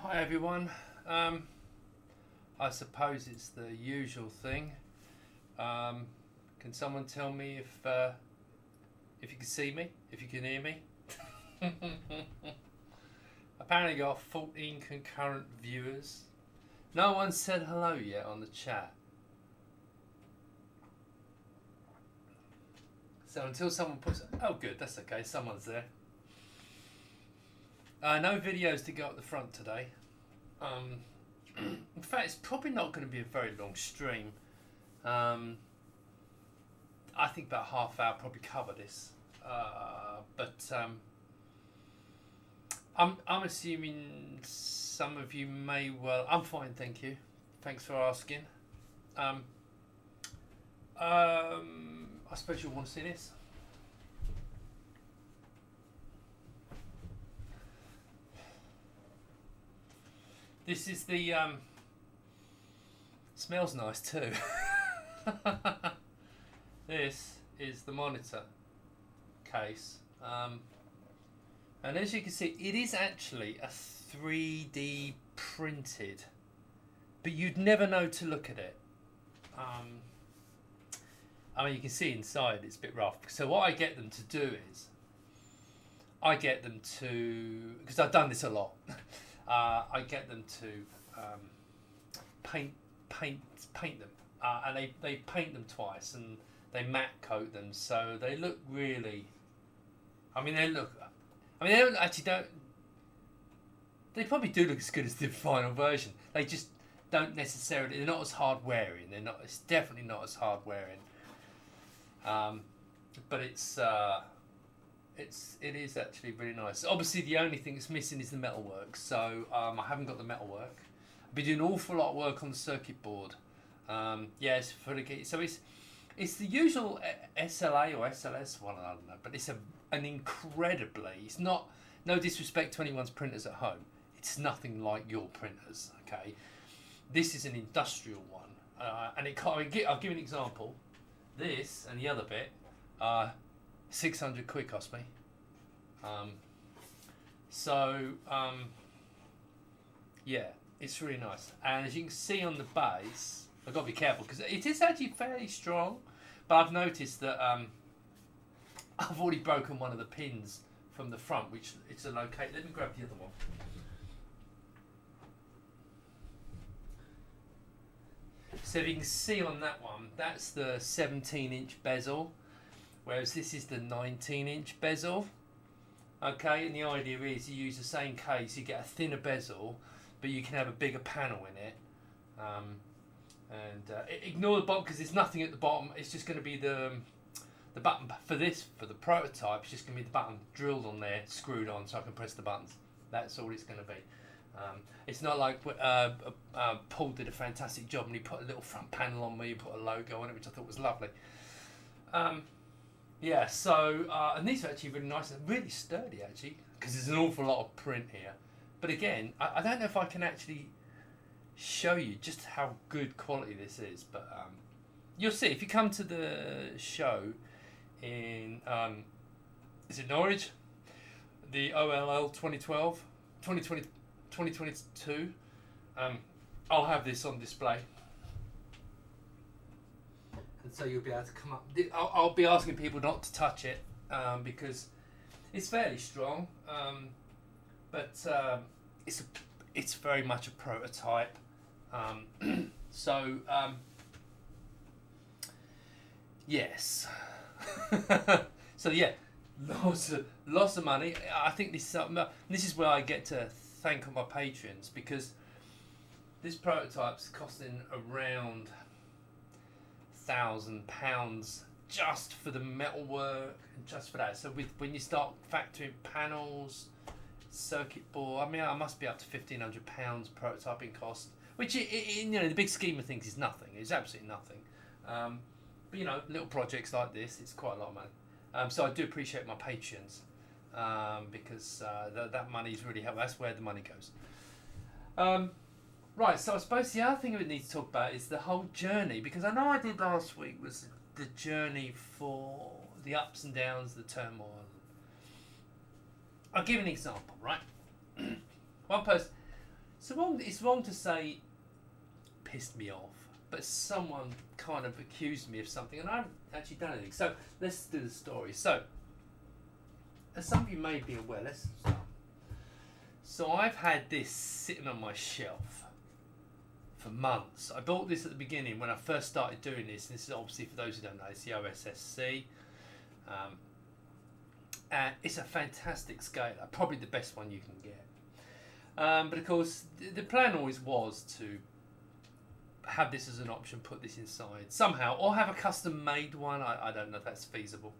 Hi everyone. I suppose it's the usual thing. Can someone tell me if you can see me, if you can hear me? Apparently got 14 concurrent viewers. No one said hello yet on the chat. So until someone puts... Oh good, that's okay, someone's there. No videos to go up the front today. In fact, it's probably not going to be a very long stream. I think about half hour probably cover this. I'm assuming some of you may well... I'm fine, thank you. Thanks for asking. I suppose you'll want to see this. This is the smells nice too. This is the monitor case, and as you can see, it is actually a 3D printed, but you'd never know to look at it. I mean, you can see inside it's a bit rough. So what I get them to do is, I get them to, because I've done this a lot. I get them to paint them, and they paint them twice, and they matte coat them, so they look really. They don't actually don't. They probably do look as good as the final version. They just don't necessarily. They're not as hard wearing. They're not. It's definitely not as hard wearing. But it is actually really nice. Obviously, the only thing that's missing is the metalwork. So I haven't got the metalwork. I've been doing an awful lot of work on the circuit board. Yes, for the so it's the usual SLA or SLS one. I don't know, but it's an incredibly. It's not no disrespect to anyone's printers at home. It's nothing like your printers. Okay, this is an industrial one, and it. I'll give you an example. This and the other bit. 600 quid cost me. Yeah, it's really nice. And as you can see on the base, I've got to be careful because it is actually fairly strong. But I've noticed that I've already broken one of the pins from the front, which it's a locate. Let me grab the other one. So if you can see on that one, that's the 17-inch bezel. Whereas this is the 19-inch bezel. Okay, and the idea is you use the same case, you get a thinner bezel, but you can have a bigger panel in it. Ignore the bottom because there's nothing at the bottom. It's just going to be the button for the prototype. It's just going to be the button drilled on there, screwed on, so I can press the buttons. That's all it's going to be. It's not like Paul did a fantastic job and he put a little front panel on me, he put a logo on it, which I thought was lovely. Yeah, so, and these are actually really nice and really sturdy actually, because there's an awful lot of print here. But again, I don't know if I can actually show you just how good quality this is, but you'll see if you come to the show in, is it Norwich? The OLL 2022, I'll have this on display. And so you'll be able to come up. I'll be asking people not to touch it because it's fairly strong, but it's very much a prototype. Yes. So yeah, lots of money. I think this is where I get to thank all my patrons because this prototype's costing around £1,000 just for the metalwork and just for that. So when you start factoring panels, circuit board, I must be up to £1,500 prototyping cost, which in the big scheme of things is nothing. It's absolutely nothing. But little projects like this, it's quite a lot of money. So I do appreciate my patrons because that money's really helpful. That's where the money goes. Right, so I suppose the other thing we need to talk about is the whole journey, because I know I did last week was the journey for the ups and downs, the turmoil. I'll give an example, right? One person. It's wrong to say pissed me off, but someone kind of accused me of something, and I haven't actually done anything. So let's do the story. So, as some of you may be aware, let's start. So I've had this sitting on my shelf for months. I bought this at the beginning when I first started doing this. This is obviously, for those who don't know, it's the OSSC. And it's a fantastic scaler, probably the best one you can get. But of course, the plan always was to have this as an option, put this inside somehow, or have a custom made one. I don't know if that's feasible.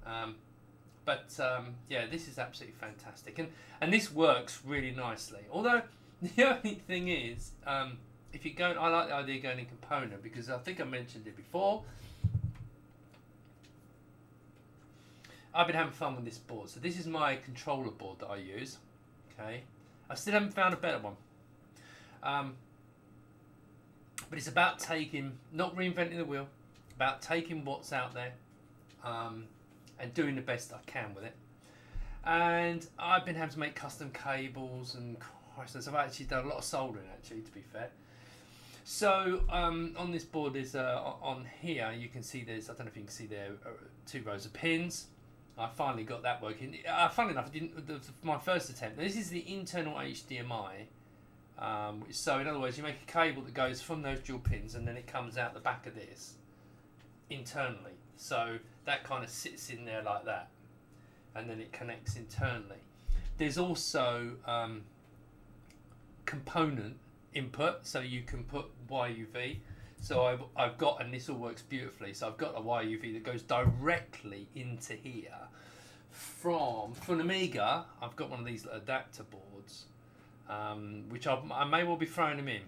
Yeah, this is absolutely fantastic, and this works really nicely. Although the only thing is, if you go, I like the idea of going in component, because I think I mentioned it before. I've been having fun with this board. So this is my controller board that I use. Okay, I still haven't found a better one. But it's about not reinventing the wheel, about taking what's out there, and doing the best I can with it. And I've been having to make custom cables and I've actually done a lot of soldering, actually, to be fair. So on this board, there's on here you can see there's, I don't know if you can see there, 2 rows of pins. I finally got that working. Funnily enough, my first attempt. This is the internal HDMI. So in other words, you make a cable that goes from those dual pins, and then it comes out the back of this internally. So that kind of sits in there like that, and then it connects internally. There's also component input, so you can put YUV. So I've got, and this all works beautifully. So I've got a YUV that goes directly into here from Amiga. I've got one of these adapter boards, which I may well be throwing them in.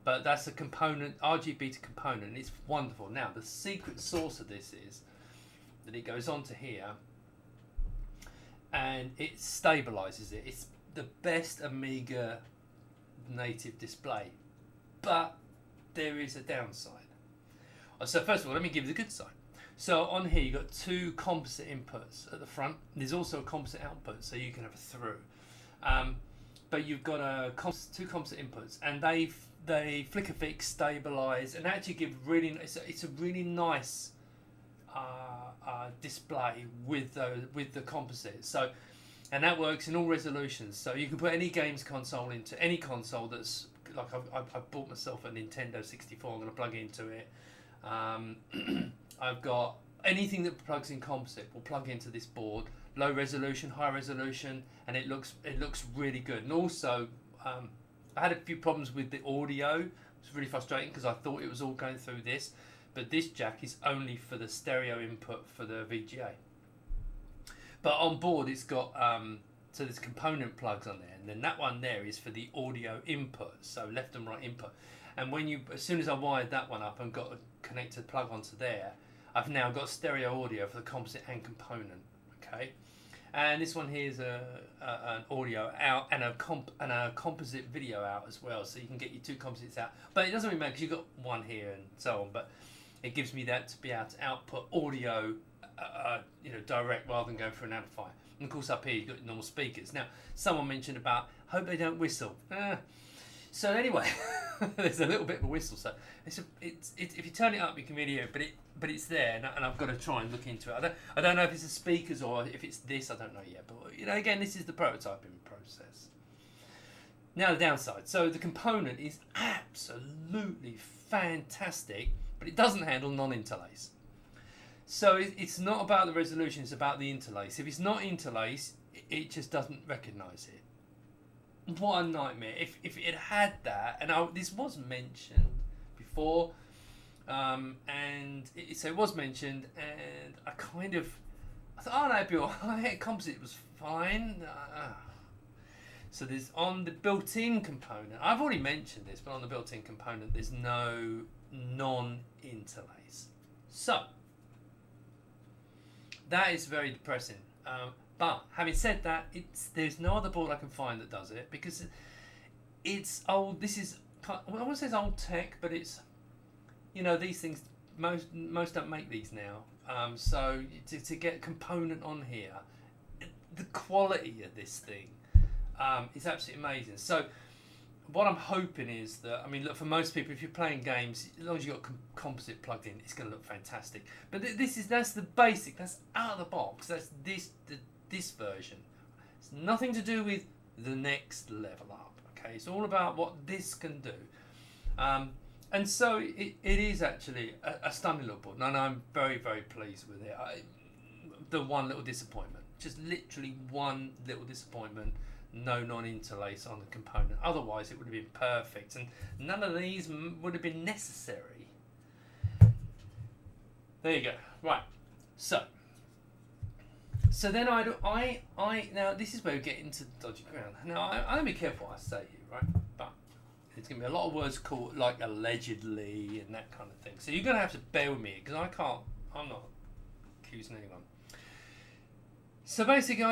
But that's a component, RGB to component, and it's wonderful. Now, the secret sauce of this is that it goes onto here and it stabilizes it. It's the best Amiga native display, but there is a downside. So first of all, let me give you the good side. So on here, you've got 2 composite inputs at the front. There's also a composite output, so you can have a through. But you've got 2 composite inputs, and they flicker fix, stabilize, and actually give it's a really nice display with the composite. So, and that works in all resolutions. So you can put any games console into any console that's like I've bought myself a Nintendo 64. I'm going to plug into it. I've got anything that plugs in composite will plug into this board. Low resolution, high resolution, and it looks really good. And also, I had a few problems with the audio. It was really frustrating because I thought it was all going through this, but this jack is only for the stereo input for the VGA. But on board, it's got so there's component plugs on there, and then that one there is for the audio input, so left and right input. And as soon as I wired that one up and got a connected plug onto there, I've now got stereo audio for the composite and component. Okay, and this one here is an audio out and a composite video out as well, so you can get your 2 composites out. But it doesn't really matter because you've got one here and so on. But it gives me that to be able to output audio, direct rather than going through an amplifier. And of course up here you've got normal speakers. Now someone mentioned about hope they don't whistle. So anyway, there's a little bit of a whistle. So it's if you turn it up you can really hear it, but it's there, and I've got to try and look into it. I don't know if it's the speakers or if it's this. I don't know yet. But again, this is the prototyping process. Now the downside. So the component is absolutely fantastic, but it doesn't handle non-interlace. So it's not about the resolution, it's about the interlace. If it's not interlace, it just doesn't recognise it. What a nightmare. If it had that, and this was mentioned before, so it was mentioned, and I thought, oh no, it'd be alright, composite was fine. So there's on the built-in component, I've already mentioned this, but on the built-in component, there's no non-interlace. So, that is very depressing. But having said that, there's no other board I can find that does it, because it's old. This is, I want to say it's old tech, but it's, these things, most don't make these now. So to get a component on here, the quality of this thing, It's absolutely amazing. So what I'm hoping is that, I mean, look, for most people, if you're playing games, as long as you've got composite plugged in, it's going to look fantastic. But that's the basic, that's out of the box. That's this version. It's nothing to do with the next level up. Okay, it's all about what this can do. And so it is actually a stunning little board, and I'm very, very pleased with it. The one little disappointment, just literally one little disappointment, no non-interlace on the component. Otherwise, it would have been perfect, and none of these would have been necessary. There you go. Right. So then I now this is where we get into dodgy ground. Now I'm gonna be careful what I say here, right? But there's gonna be a lot of words called like allegedly and that kind of thing. So you're gonna have to bear with me because I'm not accusing anyone. So basically,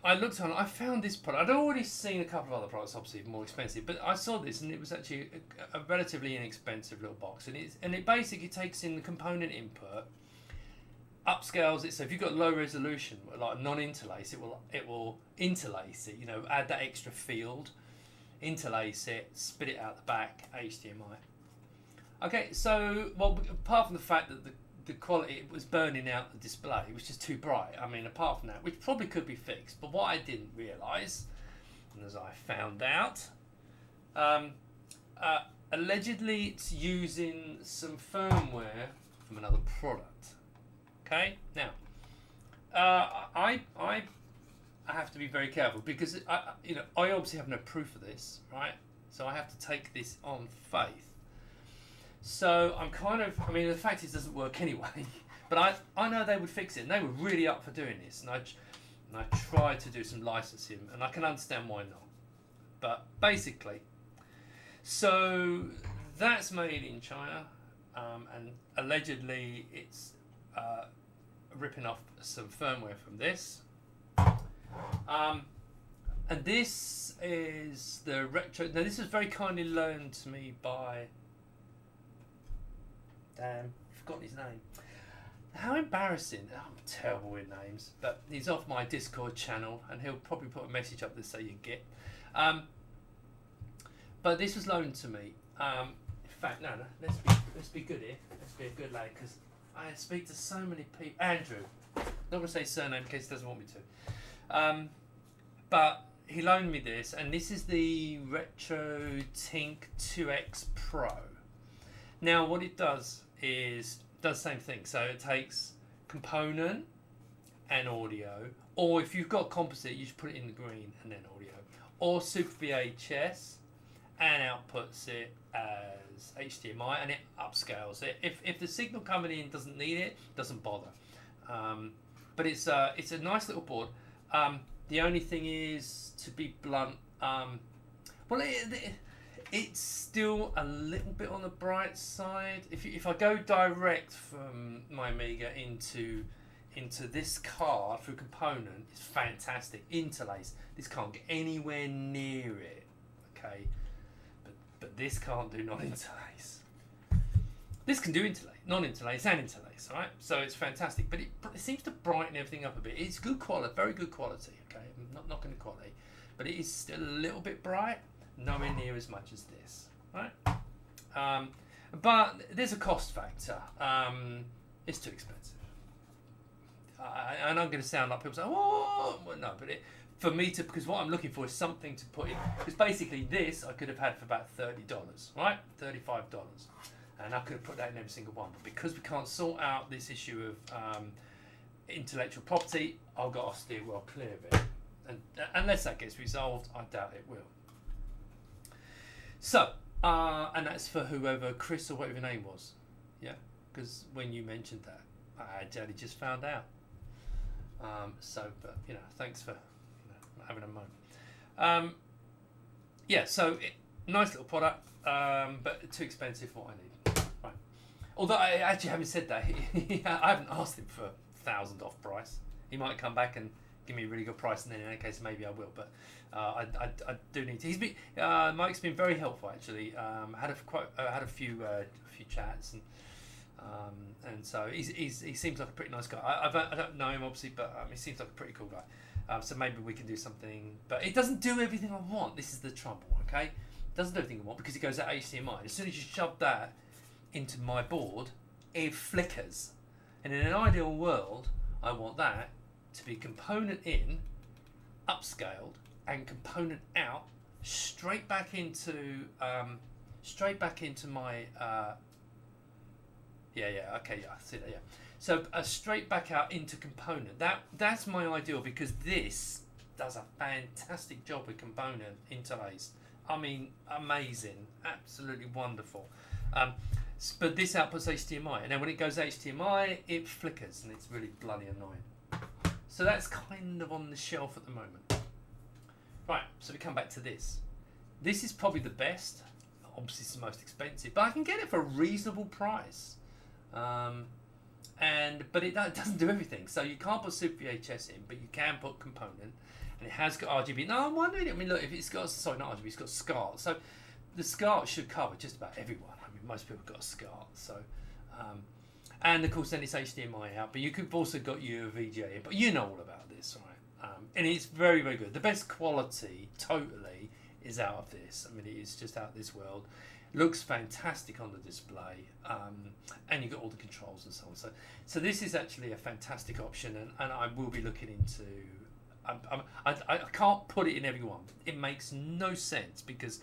I looked on. I found this product. I'd already seen a couple of other products, obviously more expensive, but I saw this, and it was actually a relatively inexpensive little box. And it basically takes in the component input, upscales it. So if you've got low resolution, like non-interlace, it will interlace it. You know, add that extra field, interlace it, spit it out the back, HDMI. Okay, so apart from the fact that the quality, it was burning out the display, it was just too bright. I mean, apart from that, which probably could be fixed, but what I didn't realise, and as I found out, allegedly it's using some firmware from another product. Okay, now I have to be very careful because I obviously have no proof of this, right? So I have to take this on faith. So I'm the fact is it doesn't work anyway, but I know they would fix it, and they were really up for doing this, and I tried to do some licensing, and I can understand why not. But basically, so that's made in China, and allegedly it's ripping off some firmware from this. And this is the retro. Now this was very kindly loaned to me by. Damn, I've forgotten his name. How embarrassing. Oh, I'm terrible with names. But he's off my Discord channel, and he'll probably put a message up there so you get. But this was loaned to me. In fact, no, let's be good here. Let's be a good lad, because I speak to so many people. Andrew. Not going to say surname in case he doesn't want me to. But he loaned me this, and this is the Retro Tink 2X Pro. Now what it does the same thing. So it takes component and audio, or if you've got composite, you should put it in the green and then audio, or Super VHS and outputs it as HDMI and it upscales it. If the signal coming in doesn't need it, doesn't bother. But it's a nice little board. The only thing is, to be blunt, it's still a little bit on the bright side. If I go direct from my Amiga into this card through component, it's fantastic. Interlace. This can't get anywhere near it. Okay, but this can't do non-interlace. This can do non-interlace and interlace. All right, so it's fantastic. But it seems to brighten everything up a bit. It's good quality, very good quality. Okay, I'm not knocking the quality, but it is still a little bit bright. Nowhere near as much as this, right? But there's a cost factor. It's too expensive, and I'm going to sound like people say, "Oh, well, no," but for me to, because what I'm looking for is something to put in. Because basically, this I could have had for about $30, right? $35, and I could have put that in every single one. But because we can't sort out this issue of intellectual property, I've got to steer well clear of it. And unless that gets resolved, I doubt it will. So, and that's for whoever, Chris or whatever your name was, yeah? Because when you mentioned that, I actually just found out. But, thanks for having a moan. Yeah, so, nice little product, but too expensive for what I need. Right. Although, I actually haven't said that. I haven't asked him for $1,000 off price. He might come back and give me a really good price, and then in that case maybe I will. But I do need to. Mike's been very helpful actually. Had a few chats, and so he seems like a pretty nice guy. I don't know him obviously, but he seems like a pretty cool guy. So maybe we can do something, but it doesn't do everything I want. This is the trouble, okay? It doesn't do everything I want because it goes at HDMI. As soon as you shove that into my board, it flickers. And in an ideal world, I want that to be component in, upscaled, and component out, straight back into my I see that, yeah. So straight back out into component. That's my ideal, because this does a fantastic job with component interlace. I mean, amazing, absolutely wonderful. But this outputs HDMI, and then when it goes HDMI, it flickers, and it's really bloody annoying. So that's kind of on the shelf at the moment. Right, so we come back to this. This is probably the best. Obviously, it's the most expensive, but I can get it for a reasonable price. But it doesn't do everything. So you can't put Super VHS in, but you can put component, and it has got RGB. No, I'm wondering. I mean, look, if it's got, sorry, not RGB, it's got SCART. So the SCART should cover just about everyone. I mean, most people have got a SCART. So, and of course, then it's HDMI out. But you could have also got your VGA in. But you know all about this, right? And it's very, very good. The best quality, totally, is out of this. I mean, it is just out of this world. Looks fantastic on the display, and you've got all the controls and so on. So this is actually a fantastic option, and I will be looking into. I can't put it in everyone. It makes no sense, because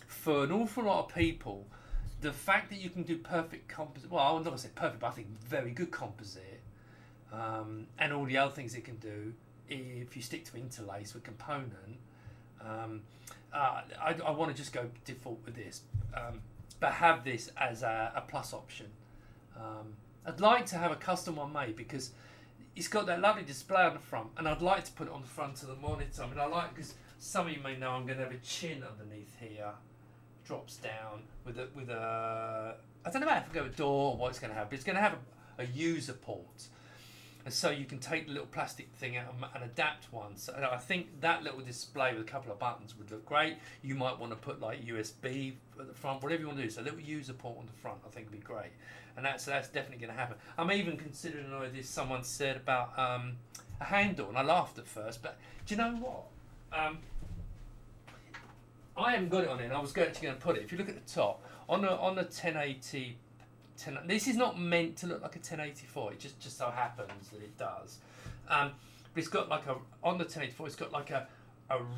for an awful lot of people, the fact that you can do perfect composite, well, I'm not going to say perfect, but I think very good composite, and all the other things it can do, if you stick to interlace with component, I want to just go default with this, but have this as a plus option. I'd like to have a custom one made, because it's got that lovely display on the front, and I'd like to put it on the front of the monitor. I mean, because some of you may know I'm going to have a chin underneath here, drops down with a I don't know if I go a door or what it's going to have, but it's going to have a user port. And so you can take the little plastic thing out and adapt one. So I think that little display with a couple of buttons would look great. You might want to put like USB at the front, whatever you want to do. So a little user port on the front, I think would be great. And that's definitely going to happen. I'm even considering an idea someone said about a handle, and I laughed at first. But do you know what? I haven't got it on it, and I was actually going to put it. If you look at the top, on the 1080. This is not meant to look like a 1084. It just so happens that it does. But it's got like on the 1084, it's got like a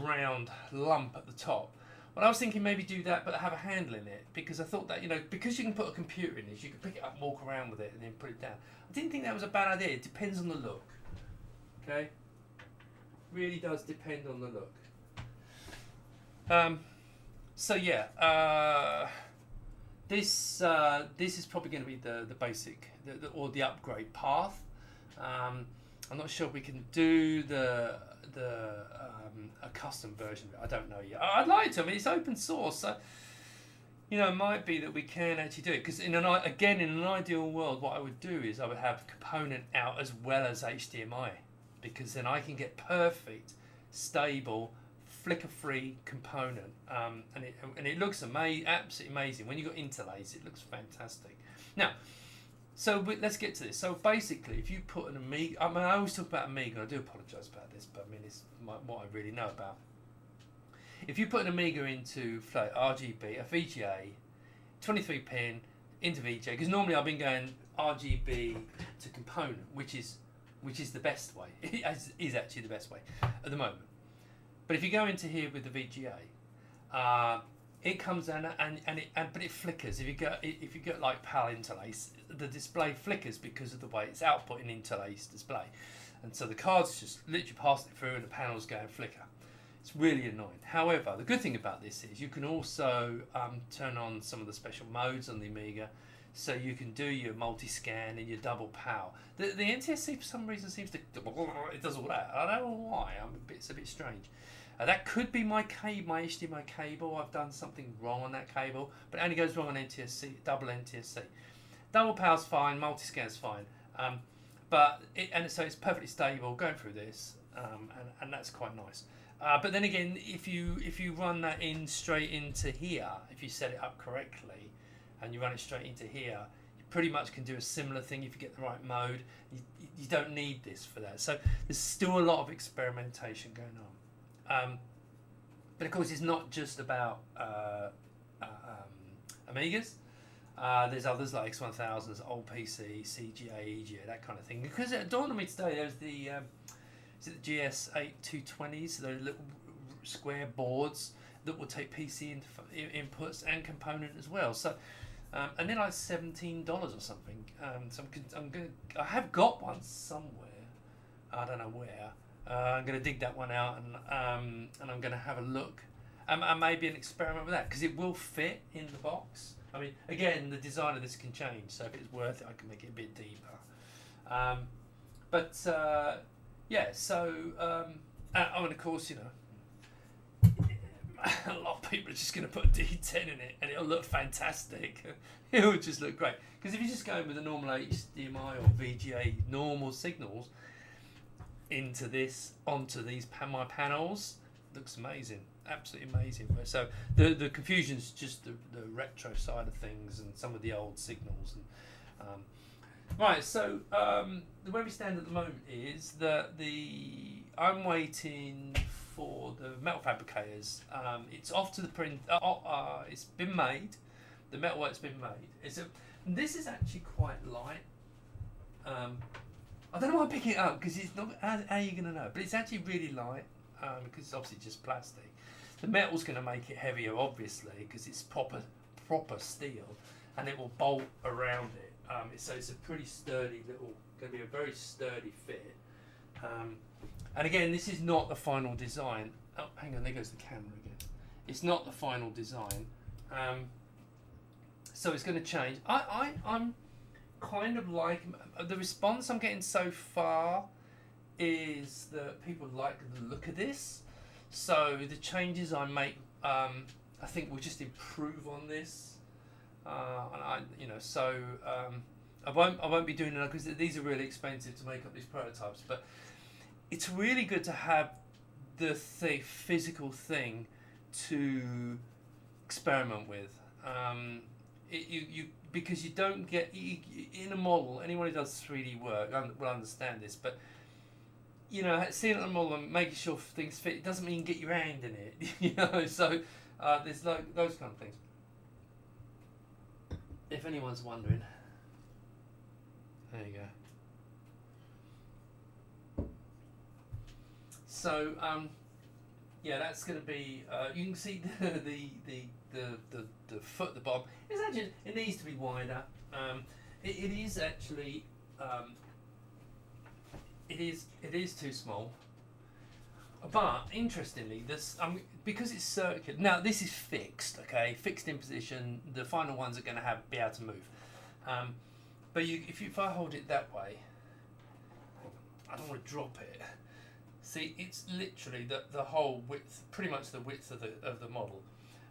round lump at the top. Well, I was thinking maybe do that, but have a handle in it, because I thought that, because you can put a computer in this, you can pick it up, walk around with it, and then put it down. I didn't think that was a bad idea. It depends on the look. Okay, really does depend on the look. So yeah. This is probably going to be the basic or the upgrade path. I'm not sure if we can do a custom version of it. I don't know yet. I'd like to. I mean, it's open source, so it might be that we can actually do it. Because in an ideal world, what I would do is I would have component out as well as HDMI, because then I can get perfect, stable, flicker-free component, and it looks absolutely amazing. When you got interlace, it looks fantastic. Now, let's get to this. So basically, if you put an Amiga, I mean, I always talk about Amiga, and I do apologise about this, but I mean, it's what I really know about. If you put an Amiga into RGB, a VGA, 23 pin into VGA, because normally I've been going RGB to component, which is the best way. It is actually the best way at the moment. But if you go into here with the VGA, it comes in but it flickers. If you get like PAL interlace, the display flickers because of the way it's output in interlace display, and so the card's just literally passing it through, and the panel's going flicker. It's really annoying. However, the good thing about this is you can also turn on some of the special modes on the Amiga, so you can do your multi-scan and your double PAL. The NTSC for some reason seems to it does all that. I don't know why. It's a bit strange. That could be my HDMI cable. I've done something wrong on that cable, but it only goes wrong on NTSC, double NTSC. Double PAL's fine, multi-scan's fine, so it's perfectly stable going through this, and that's quite nice. But then again, if you run that straight into here, if you set it up correctly, and you run it straight into here, you pretty much can do a similar thing if you get the right mode. You don't need this for that. So there's still a lot of experimentation going on. But of course, it's not just about Amigas. There's others like X1000s, old PC, CGA, EGA, that kind of thing. Because it dawned on me today, there's the GS8220s, those little square boards that will take PC inputs and component as well. So, and they're like $17 or something. So I have got one somewhere. I don't know where. I'm going to dig that one out and I'm going to have a look. And maybe an experiment with that, because it will fit in the box. I mean, again, the design of this can change, so if it's worth it, I can make it a bit deeper. Yeah, so, and of course, you know, a lot of people are just going to put a D10 in it, and it'll look fantastic. It'll just look great. Because if you're just going with a normal HDMI or VGA normal signals into this, onto these my panels, looks amazing. Absolutely amazing. So the confusion's just the retro side of things and some of the old signals. And right, so where we stand at the moment is that I'm waiting for the metal fabricators. It's off to the print. It's been made. The metalwork's been made. This is actually quite light. I don't know why I pick it up because it's not. How are you going to know? But it's actually really light because it's obviously just plastic. The metal's going to make it heavier, obviously, because it's proper steel, and it will bolt around it. So it's a pretty sturdy going to be a very sturdy fit. And again, this is not the final design. Oh, hang on, there goes the camera again. It's not the final design. So it's going to change. I'm kind of like the response I'm getting so far is that people like the look of this. So the changes I make, I think will just improve on this. I won't be doing it because these are really expensive to make up these prototypes. But it's really good to have the physical thing to experiment with. Because you don't get in a model. Anyone who does 3D work will understand this, but. You know, seeing it on the model and making sure things fit, it doesn't mean you get your hand in it, you know, so there's like those kind of things. If anyone's wondering. There you go. So, yeah, that's going to be, you can see the foot at the bottom. It's actually, it needs to be wider. It is actually, It is too small, but interestingly, this because it's circular. Now this is fixed, okay, fixed in position. The final ones are going to be able to move. But if I hold it that way, I don't want to drop it. See, it's literally the whole width, pretty much the width of the model.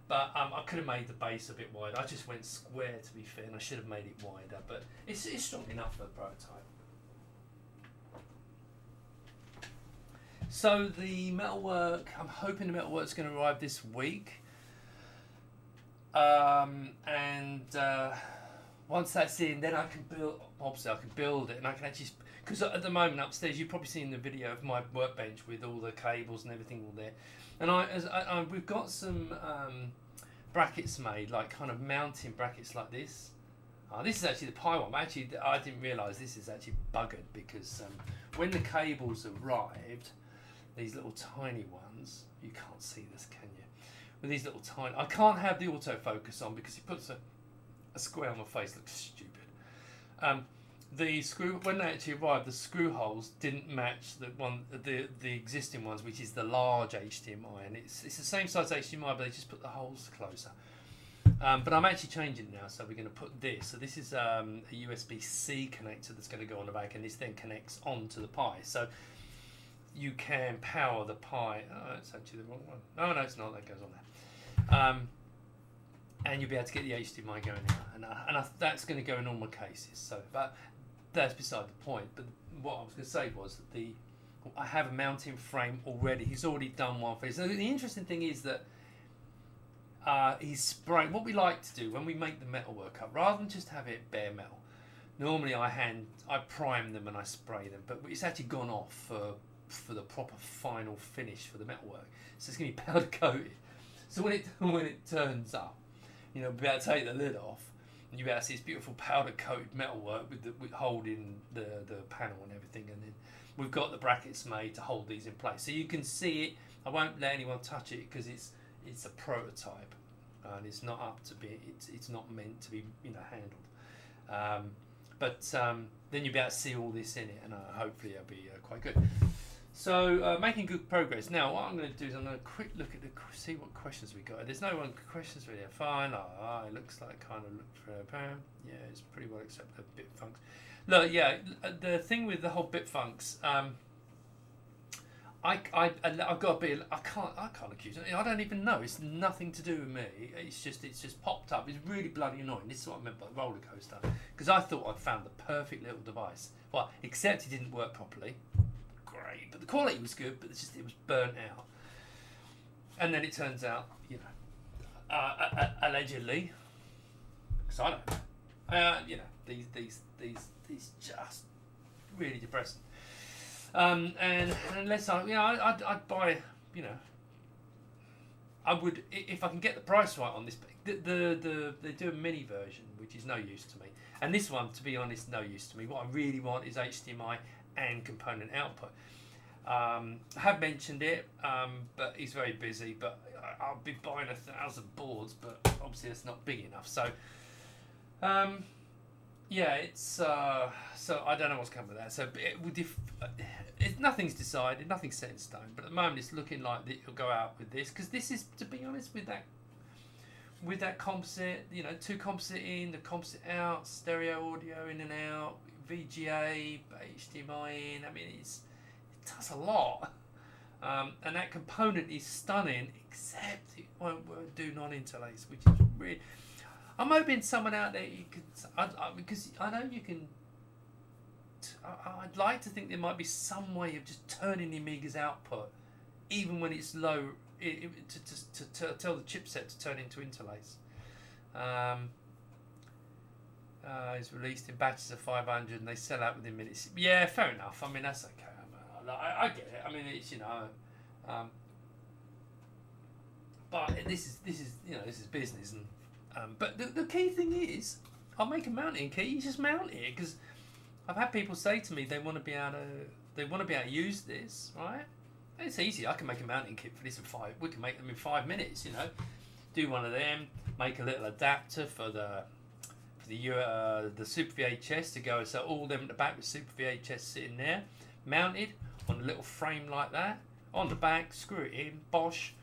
But I could have made the base a bit wider. I just went square to be fair, and I should have made it wider. But it's strong enough for a prototype. So the metalwork, I'm hoping the metalwork's going to arrive this week. Once that's in, then I can build. Obviously, I can build it, and I can actually. Because at the moment upstairs, you've probably seen the video of my workbench with all the cables and everything all there. And we've got some brackets made, like kind of mounting brackets like this. This is actually the Pi one. Actually, I didn't realise this is actually buggered because when the cables arrived. These little tiny ones, you can't see this, can you? With these little tiny, I can't have the autofocus on because it puts a square on my face, looks stupid. The screw, when they actually arrived, the screw holes didn't match the existing ones, which is the large HDMI, and it's the same size HDMI, but they just put the holes closer. But I'm actually changing it now, so we're going to put this. So this is a USB-C connector that's going to go on the back, and this then connects onto the Pi. So you can power the Pi. Oh, it's actually the wrong one. No, it's not. That goes on there. And you'll be able to get the HDMI going out, and that's going to go in all my cases. So, but that's beside the point. But what I was going to say was that I have a mounting frame already. He's already done one for you. So the interesting thing is that he's spraying. What we like to do when we make the metalwork up, rather than just have it bare metal, normally I prime them and I spray them, but it's actually gone off for the proper final finish for the metalwork. So it's going to be powder coated. So when it turns up, we'll be able to take the lid off, and you'll be able to see this beautiful powder coated metalwork with holding the panel and everything, and then we've got the brackets made to hold these in place. So you can see it. I won't let anyone touch it because it's a prototype, and it's not up to be. It's not meant to be handled. But then you'll be able to see all this in it, and hopefully it'll be quite good. So making good progress. Now what I'm going to do is I'm going to quick look at see what questions we got. There's no questions really. Fine. It looks like kind of look for yeah, it's pretty well except the Bitfunks. Look, yeah, the thing with the whole Bitfunks, I've got a bit. I can't accuse it. I don't even know. It's nothing to do with me. It's just popped up. It's really bloody annoying. This is what I meant by roller coaster, because I thought I'd found the perfect little device. Well, except it didn't work properly. Great, but the quality was good, but it was burnt out. And then it turns out, allegedly, because I don't know, these just really depressing. And unless I'd buy, I would, if I can get the price right on this. They do a mini version, which is no use to me. And this one, to be honest, no use to me. What I really want is HDMI and component output. I have mentioned it, but he's very busy. But I'll be buying 1,000 boards, but obviously it's not big enough. So, yeah, it's so I don't know what's coming with that. So nothing's decided, nothing's set in stone. But at the moment, it's looking like it'll go out with this, because this is, to be honest, with that composite, 2 composite in, the composite out, stereo audio in and out, VGA, HDMI in. I mean, it does a lot, and that component is stunning, except it won't do non-interlace, which is really. I'm hoping someone out there because I know you can. I'd like to think there might be some way of just turning the Amiga's output, even when it's low, to tell the chipset to turn into interlace. It's released in batches of 500 and they sell out within minutes. Yeah, fair enough. I mean, that's okay. I get it. I mean, it's but this is business, and but the key thing is, I'll make a mounting kit. You just mount it, because I've had people say to me they want to be able to use this, right? It's easy. I can make a mounting kit for this in 5. We can make them in 5 minutes. Do one of them. Make a little adapter for the Super VHS to go, so all them at the back with Super VHS sitting there, mounted on a little frame like that, on the back, screw it in, bosh,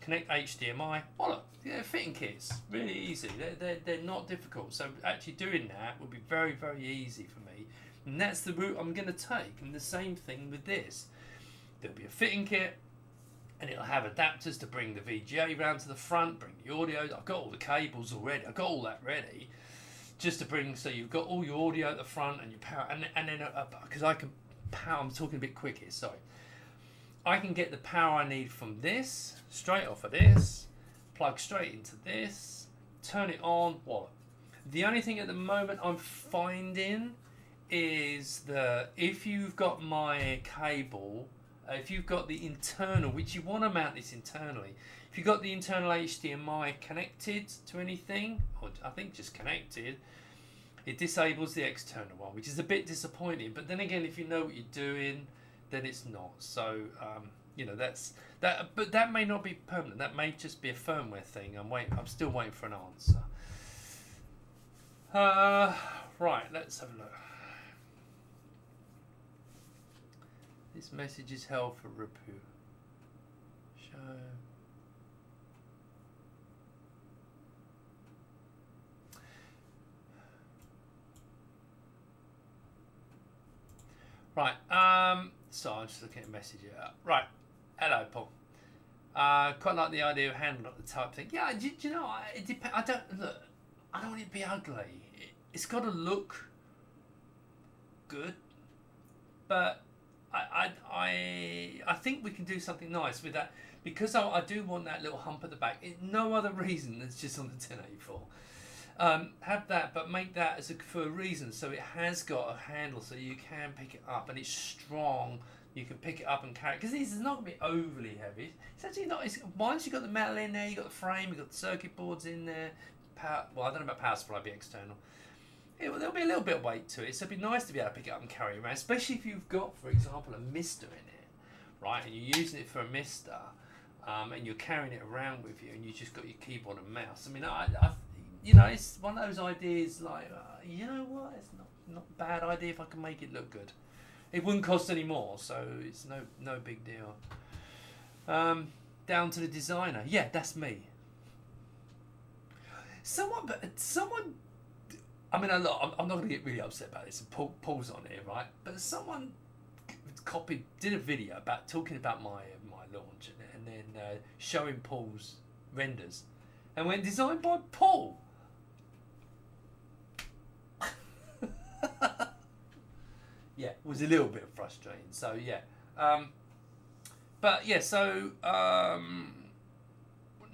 connect HDMI. Voila, fitting kits, really easy. They're not difficult. So actually doing that would be very, very easy for me, and that's the route I'm going to take. And the same thing with this. There'll be a fitting kit, and it'll have adapters to bring the VGA round to the front, bring the audio. I've got all the cables already. I've got all that ready, just to bring. So you've got all your audio at the front and your power, and then because I can power. I'm talking a bit quick here. Sorry. I can get the power I need from this, straight off of this, plug straight into this, turn it on, voila. The only thing at the moment I'm finding is that if you've got my cable, if you've got the internal, which you want to mount this internally, if you've got the internal HDMI connected to anything, or I think just connected, it disables the external one, which is a bit disappointing. But then again, if you know what you're doing, then it's not. So that's that. But that may not be permanent. That may just be a firmware thing. I'm still waiting for an answer. Right. Let's have a look. This message is held for repute. Show. Right, so I'm just looking at a message here. Right, hello Paul. Quite like the idea of handle up the type thing. Yeah, do you know, it depends. I don't want it to be ugly. It's got to look good, but I think we can do something nice with that, because I do want that little hump at the back. No other reason than it's just on the 1084. Have that, but make that for a reason. So it has got a handle, so you can pick it up, and it's strong. You can pick it up and carry it, because this is not going to be overly heavy. It's actually not. Once you've got the metal in there, you've got the frame, you've got the circuit boards in there. Well, I don't know about power supply, be external. There'll be a little bit of weight to it, so it'd be nice to be able to pick it up and carry it around, especially if you've got, for example, a mister in it, right, and you're using it for a mister, and you're carrying it around with you, and you just got your keyboard and mouse. I mean, it's one of those ideas like, you know what, it's not a bad idea if I can make it look good. It wouldn't cost any more, so it's no big deal. Down to the designer. Yeah, that's me. Someone. I mean, I'm not going to get really upset about this. And Paul's on here, right? But someone did a video about talking about my launch, and then showing Paul's renders, and went designed by Paul. Yeah, it was a little bit frustrating. So yeah, but yeah. So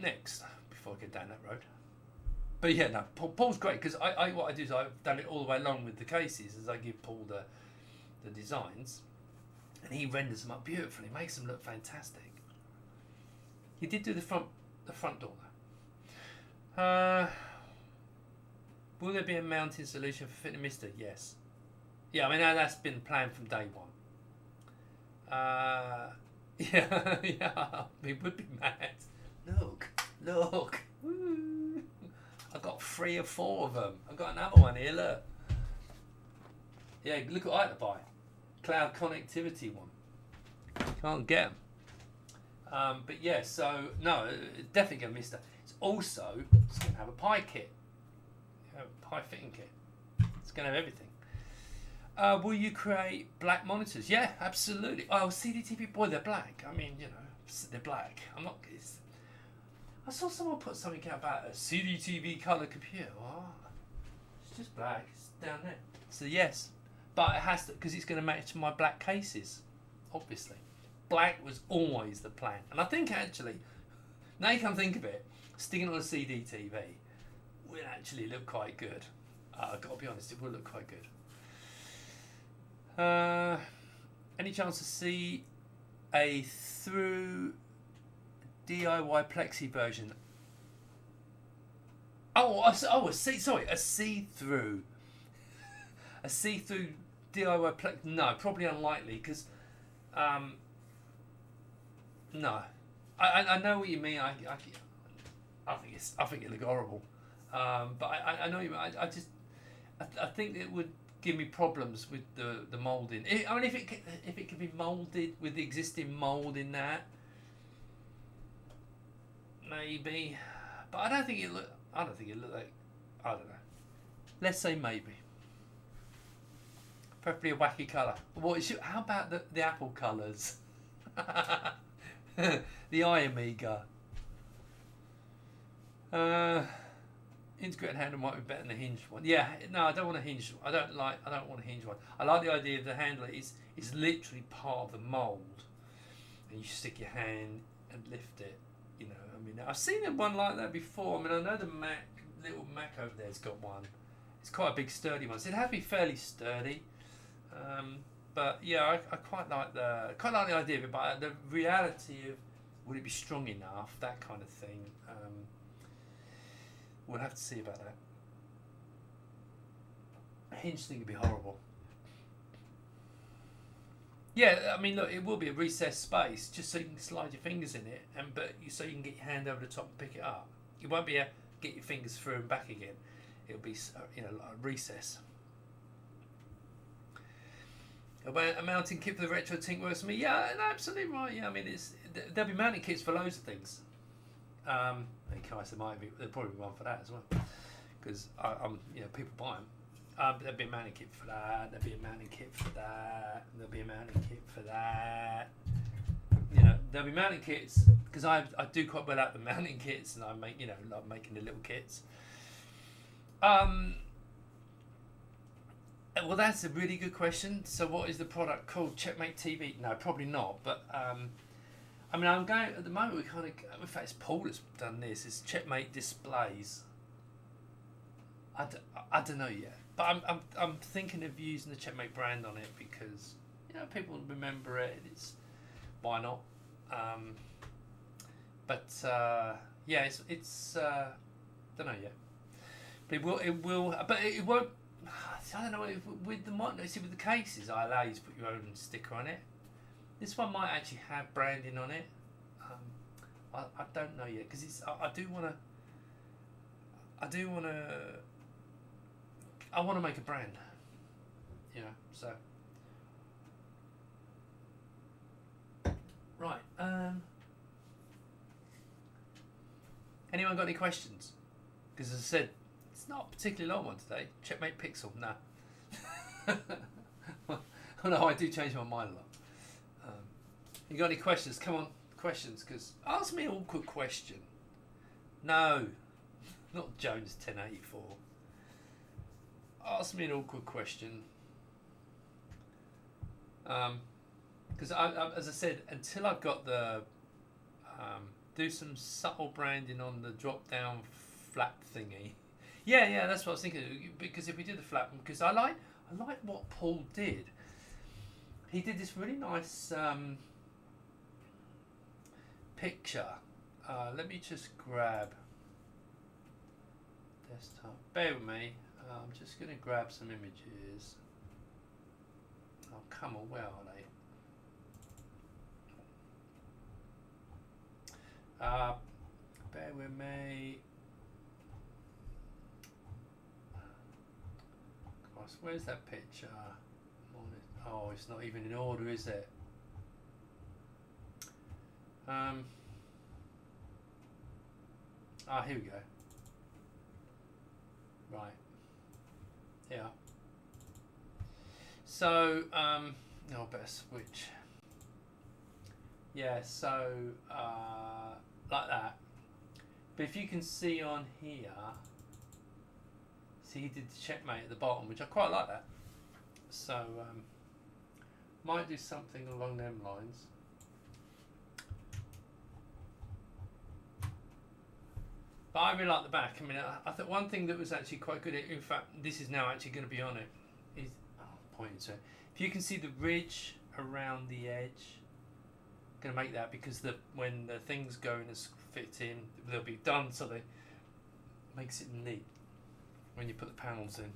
next, before I get down that road. But yeah, no, Paul's great, because what I do is I've done it all the way along with the cases, as I give Paul the designs, and he renders them up beautifully, makes them look fantastic. He did do the front door though. Will there be a mounting solution for fitting Mister? Yes. Yeah, I mean that's been planned from day one. Yeah, yeah, we would be mad. Look. Woo. I've got 3 or 4 of them. I've got another one here, look. Yeah, look what I had to buy. Cloud connectivity one. Can't get them. But yeah, so, no, it's definitely going to miss that. It's going to have a Pi kit. A Pi fitting kit. It's going to have everything. Will you create black monitors? Yeah, absolutely. Oh, CDTV, boy, they're black. I mean, they're black. I saw someone put something out about a CDTV color computer. Oh, it's just black. It's down there. So yes, but it has to, because it's going to match my black cases. Obviously, black was always the plan, and I think actually, now you can think of it, sticking on a CDTV will actually look quite good. I've got to be honest, it will look quite good. Any chance to see a through DIY plexi version? A see-through. A see-through DIY plexi? No, probably unlikely, because no. I know what you mean. I think it look horrible. But I know what you mean. I think it would give me problems with the moulding. I mean, if it could be moulded with the existing mould in that, maybe, but I don't think it look like. I don't know. Let's say maybe. Preferably a wacky colour. How about the Apple colours? The Amiga. Integrated handle might be better than a hinged one. Yeah, no, I don't want a hinged one. I don't want a hinged one. I like the idea of the handle is literally part of the mould, and you stick your hand and lift it. I mean, I've seen one like that before. I mean, I know the little Mac over there's got one. It's quite a big, sturdy one. So it'd have to be fairly sturdy. But yeah, I quite like the idea of it. But the reality of would it be strong enough, that kind of thing. We'll have to see about that. A hinge thing would be horrible. Yeah, I mean, look, it will be a recessed space, just so you can slide your fingers in it, so you can get your hand over the top and pick it up. You won't be able to get your fingers through and back again. It'll be, like a recess. About a mounting kit for the retro Tink works for me. Yeah, absolutely right. Yeah, I mean, there'll be mounting kits for loads of things. There'll probably be one for that as well, because people buy them. There'll be a mounting kit for that. There'll be a mounting kit for that. There'll be a mounting kit for that. There'll be mounting kits, because I do quite well at the mounting kits, and I make like making the little kits. Well, that's a really good question. So, what is the product called? Checkmate TV? No, probably not. But I mean, I'm going at the moment. We kind of, in fact, it's Paul that's done this. It's Checkmate Displays. I don't know yet, but I'm thinking of using the Checkmate brand on it because people remember it. It's why not? But yeah, it's don't know yet. But it will, but it won't. I don't know with the see with the cases. I allow you to put your own sticker on it. This one might actually have branding on it. I don't know yet because it's. I want to make a brand. So. Right. Anyone got any questions? Because as I said, it's not a particularly long one today. Checkmate Pixel, nah. Oh no, I do change my mind a lot. You got any questions? Come on, questions. Because ask me an awkward question. No, not Jones 1084. Ask me an awkward question. Because as I said, until I've got the do some subtle branding on the drop down flap thingy. Yeah, that's what I was thinking. Because if we did the flap, because I like what Paul did. He did this really nice picture. Let me just grab desktop. Bear with me. I'm just going to grab some images. Oh, come on, where are they? Bear with me. Gosh, where's that picture? Oh, it's not even in order, is it? Here we go. Right. Yeah. So, better switch. Yeah, so, like that. But if you can see on here, see he did the checkmate at the bottom, which I quite like that. So, might do something along them lines. But I really like the back. I mean, I thought one thing that was actually quite good, in fact, this is now actually going to be on it, is, pointing to it. If you can see the ridge around the edge, I'm going to make that because when the things go in as fit in, they'll be done, so they makes it neat when you put the panels in.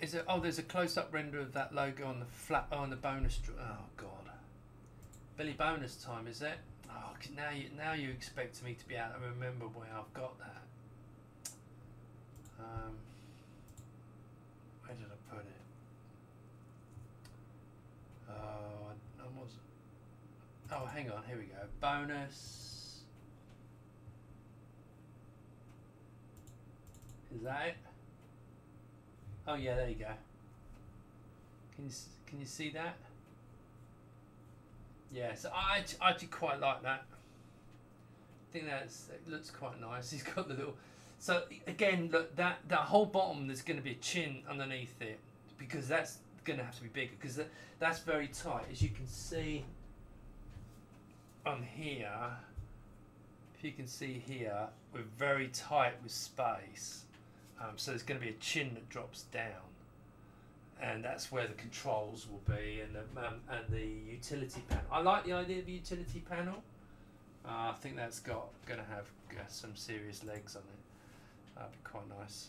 Is it? Oh, there's a close-up render of that logo on the on the bonus. Oh God. Billy bonus time, is it? Oh, now you expect me to be able to remember where I've got that. Where did I put it? Oh, hang on. Here we go. Bonus. Is that it? Oh yeah, there you go. Can you see that? Yeah, so I actually quite like that. I think it looks quite nice. He's got the little. So again, look, that whole bottom, there's going to be a chin underneath it because that's going to have to be bigger because that's very tight, as you can see on here. If you can see here, we're very tight with space. So there's going to be a chin that drops down, and that's where the controls will be, and the utility panel. I like the idea of the utility panel. I think that's going to have some serious legs on it. That'd be quite nice.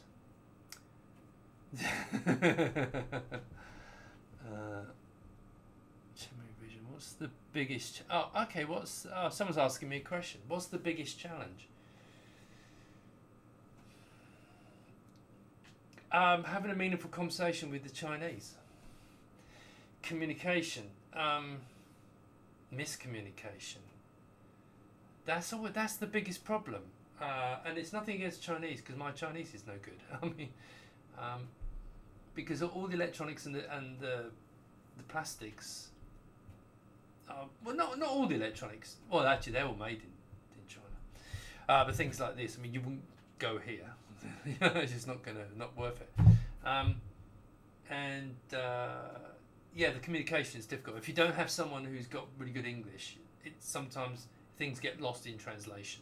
Vision. What's the biggest? Okay. Someone's asking me a question. What's the biggest challenge? Having a meaningful conversation with the Chinese. Communication. Miscommunication. That's the biggest problem. And it's nothing against Chinese because my Chinese is no good. I mean, because all the electronics and the plastics. Well, not all the electronics. Well, actually, they're all made in China. But things like this, I mean, you wouldn't go here. It's just not worth it. The communication is difficult. If you don't have someone who's got really good English, sometimes things get lost in translation.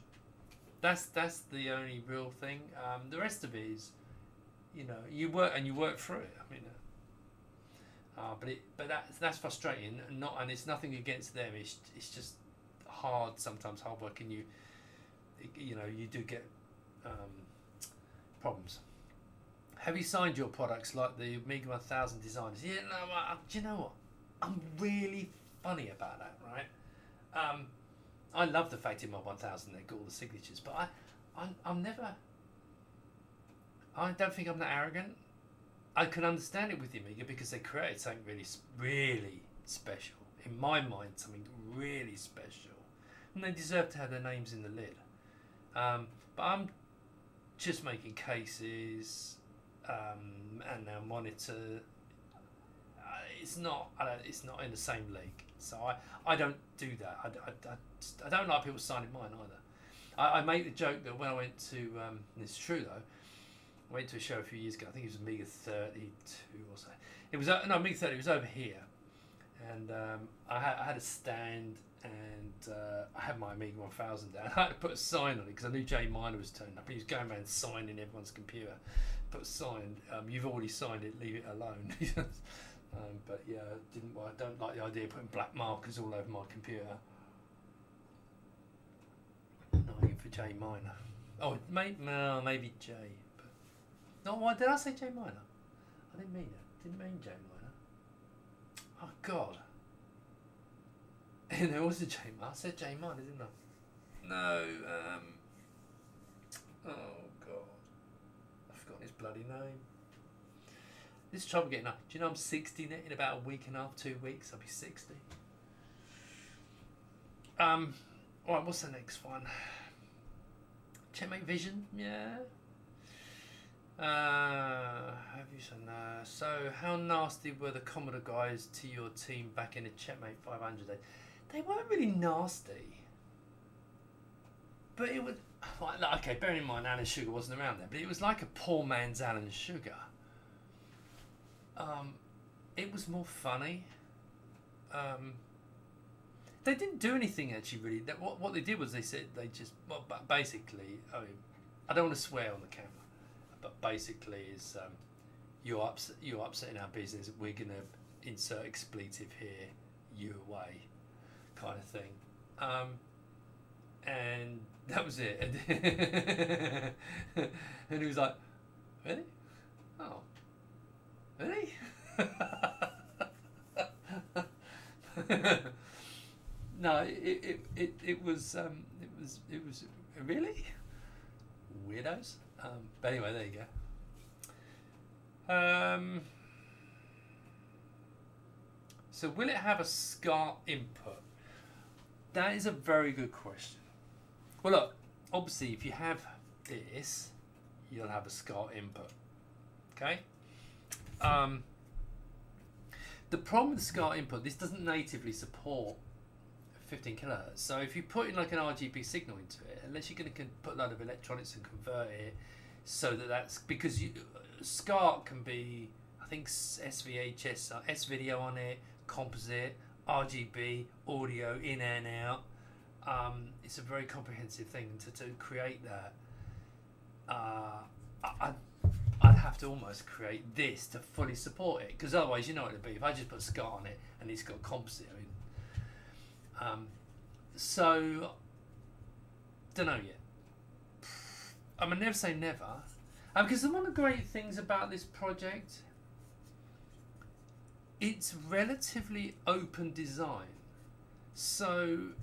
That's the only real thing. The rest of it is, you work through it. I mean, but that's frustrating. And it's nothing against them. It's just hard sometimes, hard work, and you do get problems. Have you signed your products like the Amiga 1000 designers? Yeah, no. Do you know what? I'm really funny about that, right? I love the fact in my 1000 they got all the signatures, but I'm never. I don't think I'm that arrogant. I can understand it with the Amiga because they created something really, really special. In my mind, something really special, and they deserve to have their names in the lid. But I'm just making cases. And our monitor, it's not in the same league. So I don't do that. I don't like people signing mine either. I make the joke that when I went to, and it's true though, I went to a show a few years ago. I think it was Amiga 32 or so. It was Amiga 30. It was over here, and I had a stand, and I had my Amiga 1000 down. I had to put a sign on it because I knew Jay Miner was turning up. He was going around signing everyone's computer. Put a sign. You've already signed it. Leave it alone. But yeah, I don't like the idea of putting black markers all over my computer. Not even for Jay Miner. Oh, maybe Jay. But no, why did I say Jay Miner? I didn't mean it. Didn't mean Jay Miner. Oh God. And there was a Jay Miner. I said Jay Miner, didn't I? No. Oh God. I've forgotten his bloody name. This trouble getting up. Do you know I'm 60 in about a week and a half, 2 weeks? I'll be 60. Right, what's the next one? Checkmate Vision, yeah. Have you said no? So, how nasty were the Commodore guys to your team back in the Checkmate 500 days? They weren't really nasty, but it was okay. Bearing in mind, Alan Sugar wasn't around there, but it was like a poor man's Alan Sugar. It was more funny. They didn't do anything actually really. What they did was they said they just basically. I mean, I don't want to swear on the camera, but basically is you're upsetting our business. We're gonna insert expletive here. You away, kind of thing. And that was it. And he was like, really? Oh, really? No, it was really weirdos. But anyway, there you go. So will it have a SCART input? That is a very good question. Well, look, obviously, if you have this, you'll have a SCART input. Okay. The problem with the SCART input, this doesn't natively support 15 kilohertz. So if you put in like an RGB signal into it, unless you're going to put a load of electronics and convert it, so that's because SCART can be, I think SVHS, S-video on it, composite, RGB, audio in and out. It's a very comprehensive thing to create that. I'd have to almost create this to fully support it, because otherwise, you know what it'd be if I just put SCART on it and it's got composite. So don't know yet. I mean, never say never, because one of the great things about this project, it's relatively open design. So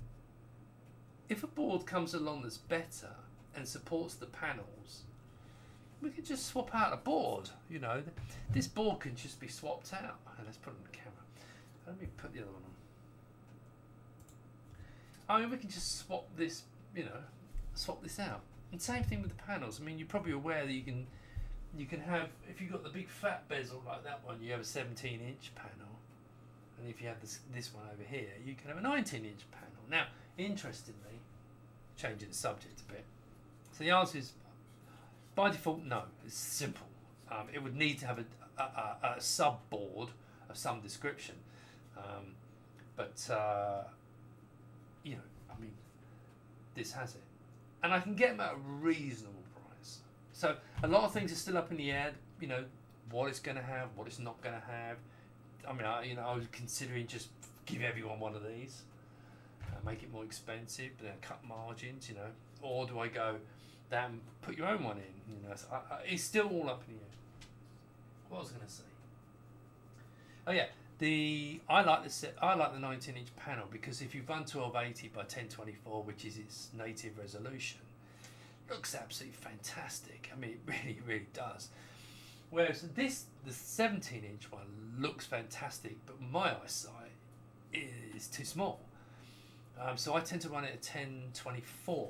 if a board comes along that's better and supports the panels, we could just swap out a board. You know, this board can just be swapped out. Let's put it on the camera. Let me put the other one on. I mean, we can just swap this, swap this out. And same thing with the panels. I mean, you're probably aware that you can have, if you've got the big fat bezel like that one, you have a 17-inch panel. And if you have this one over here, you can have a 19-inch panel. Now, interestingly, changing the subject a bit. So the answer is, By default, no. It's simple. It would need to have a sub board of some description, but you know, I mean, this has it, and I can get them at a reasonable price. So a lot of things are still up in the air. You know, what it's going to have, what it's not going to have. I mean, I was considering just give everyone one of these, make it more expensive, but then cut margins. You know, or do I go that and put your own one in? You know, so it's still all up in the air. What was I going to say? Oh yeah, I like the 19-inch panel because if you run 1280 by 1024, which is its native resolution, it looks absolutely fantastic. I mean, it really, really does. Whereas the 17-inch one looks fantastic, but my eyesight is too small. So I tend to run it at 1024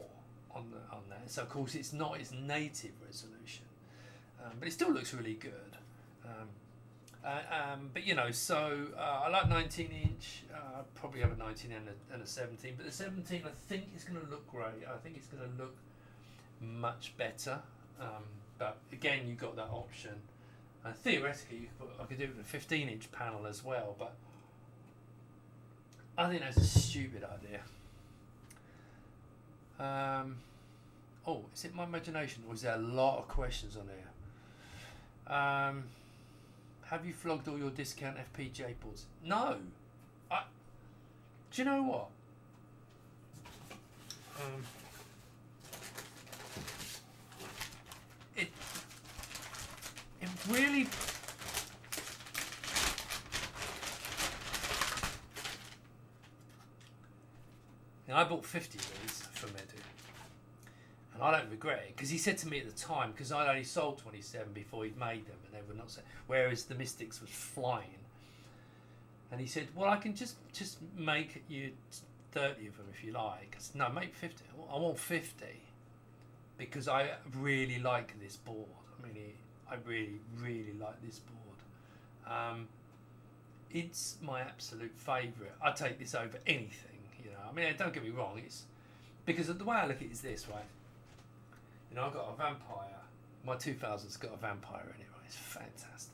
on that. So of course it's not its native resolution, but it still looks really good. But you know, so I like 19-inch. Probably have a 19 and a 17, but the 17 I think is going to look great. I think it's going to look much better. But again, you've got that option. And theoretically, I could do it with a 15-inch panel as well. But I think that's a stupid idea. Oh, is it my imagination, or is there a lot of questions on here? Have you flogged all your discount FPGA boards? No. Do you know what? It really. I bought 50 of these from Edu, and I don't regret it because he said to me at the time, because I'd only sold 27 before he'd made them, and they were not, whereas the Mystics was flying, and he said, well, I can just make you 30 of them if you like. I said, no, make 50. I want 50 because I really like this board. I mean, I really, really like this board. It's my absolute favourite. I take this over anything. You know, I mean, don't get me wrong. It's because the way I look at it is this, right? You know, I've got a Vampire. My 2000's got a Vampire in it, right? It's fantastic.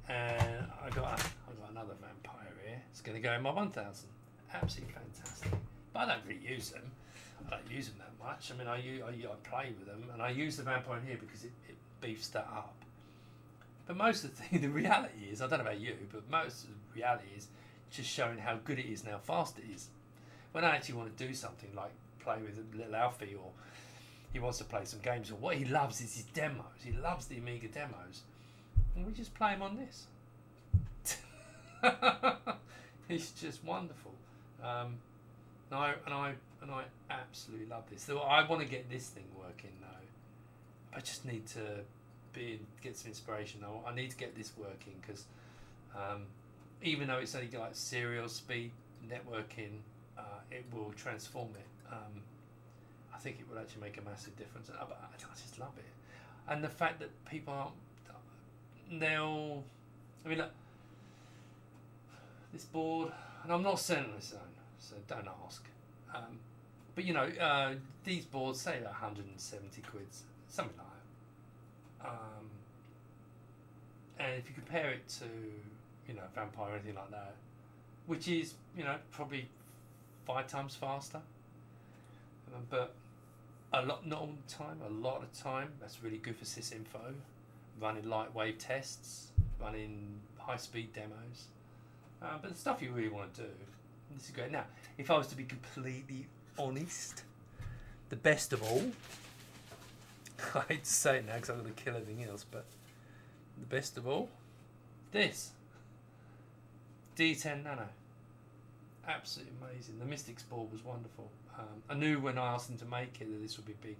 And I got another Vampire here. It's going to go in my 1000. Absolutely fantastic. But I don't really use them. I don't use them that much. I mean, I play with them, and I use the Vampire in here because it beefs that up. But most of the reality is, I don't know about you, but most of the reality is just showing how good it is and how fast it is. When I actually want to do something like play with little Alfie, or he wants to play some games, or what he loves is his demos. He loves the Amiga demos, and we just play him on this. It's just wonderful. And I absolutely love this. So I want to get this thing working though. I just need to get some inspiration. I need to get this working because even though it's only like serial speed networking, it will transform it. I think it will actually make a massive difference. I just love it, and the fact that people aren't. I mean, look, this board, and I'm not selling this own, so don't ask. But you know, these boards say about 170 quid, something like that. And if you compare it to, you know, Vampire or anything like that, which is, you know, probably 5 times faster, but not all the time, a lot of the time, that's really good for sysinfo, running light wave tests, running high speed demos. But the stuff you really want to do, this is great. Now, if I was to be completely honest, the best of all, I hate to say it now because I'm going to kill everything else, but the best of all, this D10 Nano, absolutely amazing. The Mystics board was wonderful. I knew when I asked him to make it that this would be big,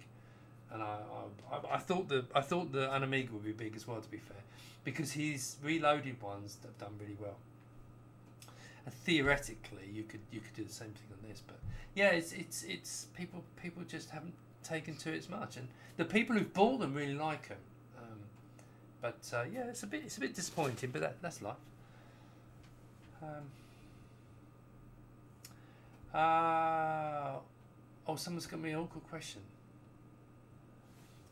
and I thought the Amiga would be big as well, to be fair, because his reloaded ones have done really well. And theoretically, you could do the same thing on this, but yeah, it's people just haven't taken to it as much, and the people who've bought them really like them. But yeah, it's a bit disappointing, but that's life. Oh, someone's got me an awkward question.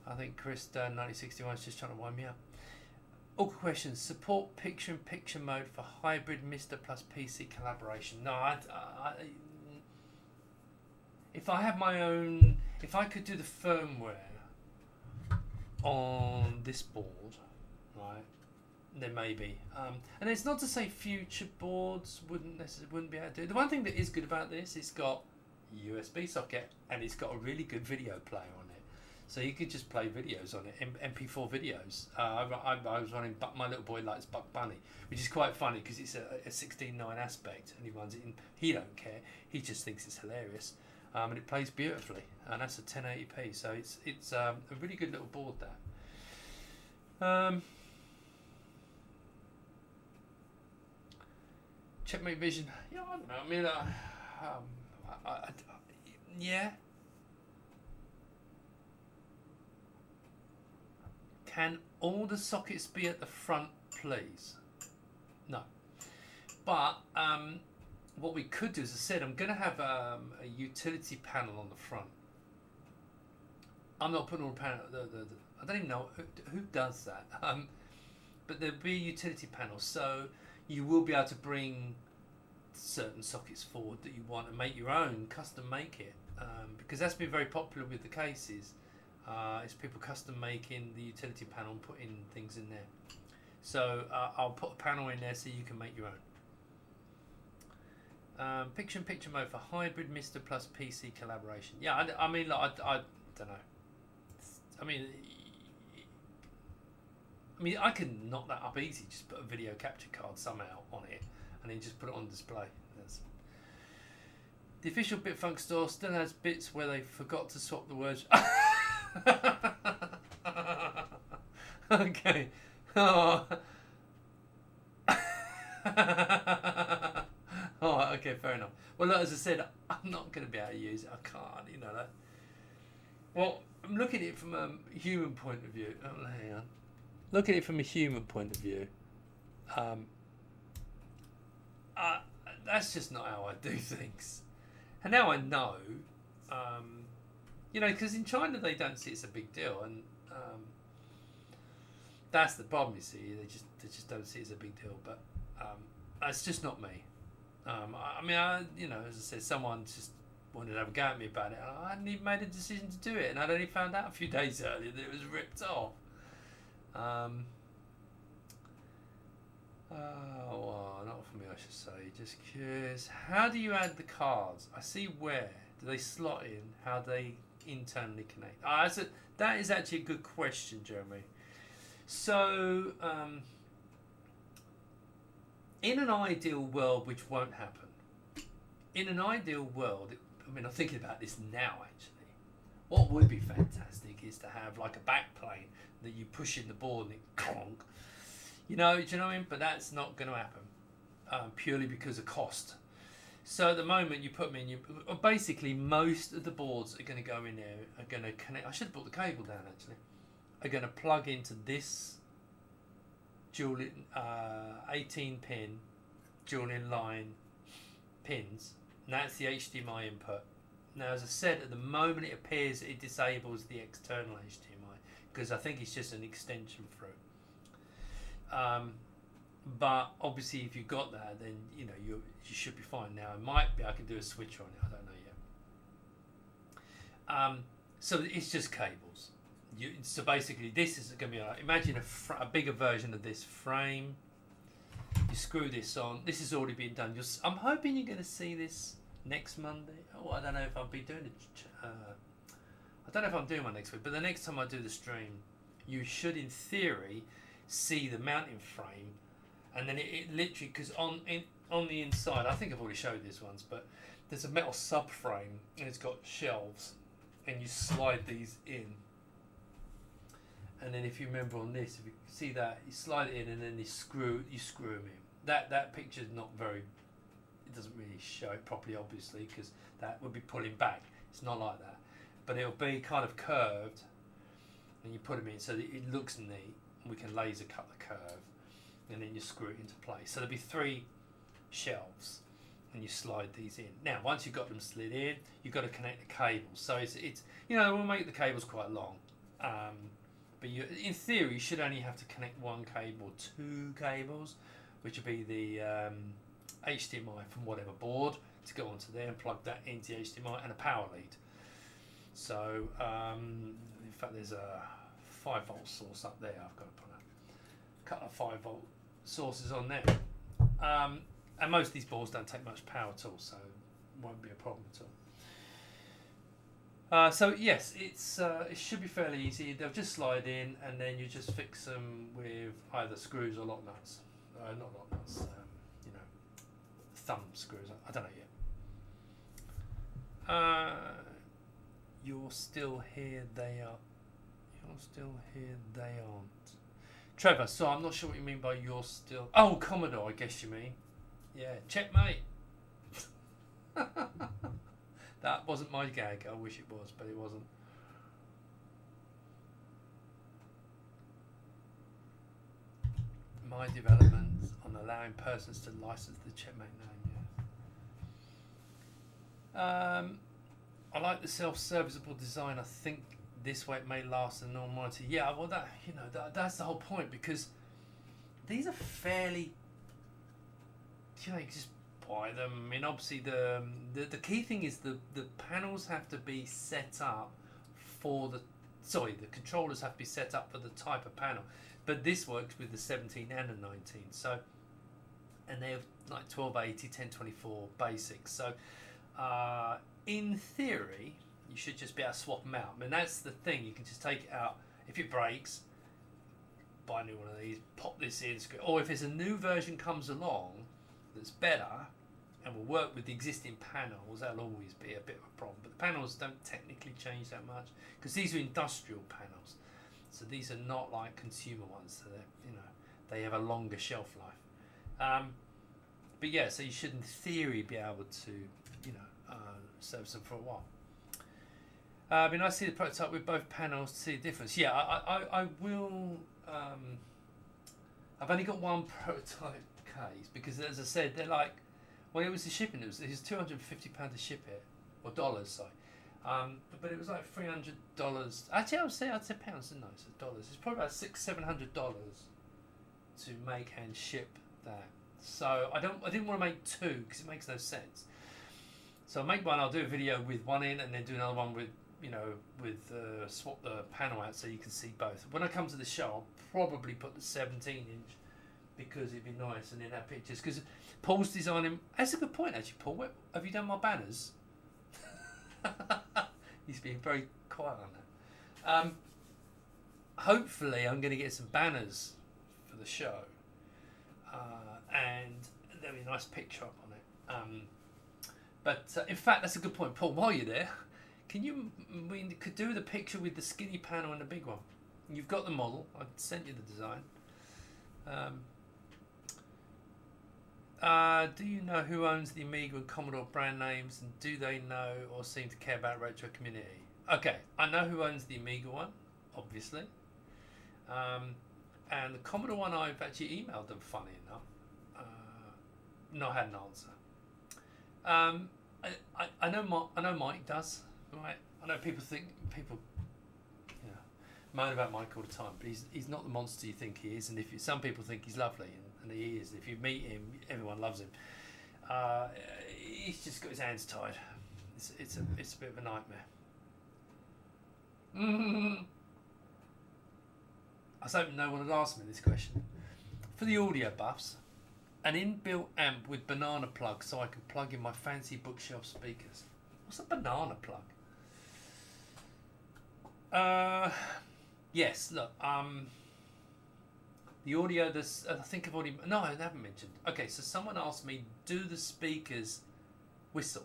I think Chris 1961 is just trying to wind me up. Awkward questions. Support picture-in-picture mode for hybrid Mister plus PC collaboration. No, if I had my own, if I could do the firmware on this board, right, then maybe. And it's not to say future boards wouldn't be able to do it. The one thing that is good about this, it's got a USB socket and it's got a really good video player on it. So you could just play videos on it, MP4 videos. I was running, my little boy likes Buck Bunny, which is quite funny because it's a 16:9 aspect, and he runs it in. He don't care. He just thinks it's hilarious, and it plays beautifully. And that's a 1080p, so it's a really good little board. That. Checkmate Vision. Yeah, I don't know. I mean, yeah. Can all the sockets be at the front, please? No. But what we could do, as I said, I'm going to have a utility panel on the front. I'm not putting all the panel. I don't even know who does that. But there'll be a utility panel, so you will be able to bring certain sockets forward that you want and make your own, custom make it, because that's been very popular with the cases. It's people custom making the utility panel and putting things in there. So I'll put a panel in there so you can make your own. Picture-in-picture mode for hybrid Mister plus PC collaboration. Yeah, I mean, like, I don't know. I mean, I can knock that up easy. Just put a video capture card somehow on it, and then just put it on display. The official Bitfunk store still has bits where they forgot to swap the words. Okay. Oh. Alright, okay, fair enough. Well, look, as I said, I'm not going to be able to use it. I can't, you know that. Well, I'm looking at it from a human point of view. Oh, hang on. Look at it from a human point of view. That's just not how I do things. And now I know, you know, because in China they don't see it's a big deal, and that's the problem. You see, they just don't see it as a big deal. But that's just not me. I mean, you know, as I said, someone just wanted to have a go at me about it, and I hadn't even made a decision to do it, and I'd only found out a few days earlier that it was ripped off. Well, not for me, I should say. Just curious. How do you add the cards? I see where. Do they slot in? How do they internally connect? That is actually a good question, Jeremy. So, in an ideal world, which won't happen, in an ideal world, I mean, I'm thinking about this now, actually. What would be fantastic is to have like a backplane that you push in the board and it clonk. You know, do you know what I mean? But that's not going to happen, purely because of cost. So at the moment, you put them in, basically most of the boards are going to go in there, are going to connect. I should have brought the cable down, actually. Are going to plug into this dual 18-pin dual inline pins. And that's the HDMI input. Now, as I said, at the moment it appears it disables the external HDMI, because I think it's just an extension through. But obviously if you've got that, then you know you should be fine. Now it might be I can do a switch on it, I don't know yet. So it's just cables. So basically this is going to be like, imagine a bigger version of this frame. You screw this on. This has already been done. I'm hoping you're going to see this next Monday. Oh, I don't know if I'll be doing it. I don't know if I'm doing one next week, but the next time I do the stream, you should in theory see the mounting frame, and then it literally, because on the inside, I think I've already showed this once, but there's a metal subframe and it's got shelves, and you slide these in, and then if you remember on this, if you see that, you slide it in and then you screw them in. That picture's not very, it doesn't really show it properly, obviously, because that would be pulling back. It's not like that, but it'll be kind of curved, and you put them in so that it looks neat. We can laser cut the curve, and then you screw it into place. So there'll be 3 shelves, and you slide these in. Now, once you've got them slid in, you've got to connect the cables. So it's you know, we'll make the cables quite long, But in theory, you should only have to connect one cable or two cables, which would be the HDMI from whatever board to go onto there and plug that into HDMI and a power lead. So, in fact, there's a 5-volt source up there. I've got to put a couple of 5-volt sources on there. And most of these boards don't take much power at all, so it won't be a problem at all. So yes, it should be fairly easy. They'll just slide in, and then you just fix them with either screws or lock nuts. Not lock nuts, thumb screws. I don't know yet. You're still here. They are. You're still here. They aren't. Trevor. So I'm not sure what you mean by you're still. Oh, Commodore. I guess you mean. Yeah. Checkmate. That wasn't my gag. I wish it was, but it wasn't. My development on allowing persons to license the Checkmate name. Yeah. I like the self-serviceable design. I think this way it may last a normal warranty. Yeah, well, that's the whole point, because these are fairly. You just buy them. I mean, obviously the key thing is the panels have to be set up for the controllers have to be set up for the type of panel. But this works with the 17 and the 19. So, and they have like 1280, 1024 basics. So, in theory, you should just be able to swap them out. I mean, that's the thing. You can just take it out. If it breaks, buy a new one of these, pop this in, or if there's a new version comes along that's better and will work with the existing panels, that'll always be a bit of a problem. But the panels don't technically change that much, because these are industrial panels. So these are not like consumer ones. So they have a longer shelf life. But yeah, so you should in theory be able to service them for a while. I mean, I see the prototype with both panels to see the difference. Yeah, I will. I've only got one prototype case because, as I said, they're like, well, it was the shipping. It was £250 to ship it, or dollars, sorry. But it was like $300. Actually, I'd say pounds, didn't I? So dollars. It's probably about $600-700 to make and ship that. So I didn't want to make two because it makes no sense. So I'll make one. I'll do a video with one in, and then do another one with swap the panel out so you can see both. When I come to the show, I'll probably put the 17-inch because it'd be nice, and then have pictures. Because Paul's designing. That's a good point, actually, Paul. Have you done my banners? He's been very quiet on that. Hopefully, I'm going to get some banners for the show, and there'll be a nice picture up on it. But in fact, that's a good point, Paul. While you're there, we could do the picture with the skinny panel and the big one. You've got the model. I sent you the design. Do you know who owns the Amiga and Commodore brand names, and do they know or seem to care about retro community? Okay, I know who owns the Amiga one, obviously. And the Commodore one, I've actually emailed them, funny enough. No, I had an answer. I know Mike does, right? I know people moan about Mike all the time, but he's not the monster you think he is. And some people think he's lovely, and he is. If you meet him, everyone loves him. He's just got his hands tied. It's a bit of a nightmare. I was hoping no one had asked me this question. For the audio buffs, an inbuilt amp with banana plug so I can plug in my fancy bookshelf speakers. What's a banana plug? Yes, look, the audio, I think I've already, no, I haven't mentioned. Okay, so someone asked me, do the speakers whistle?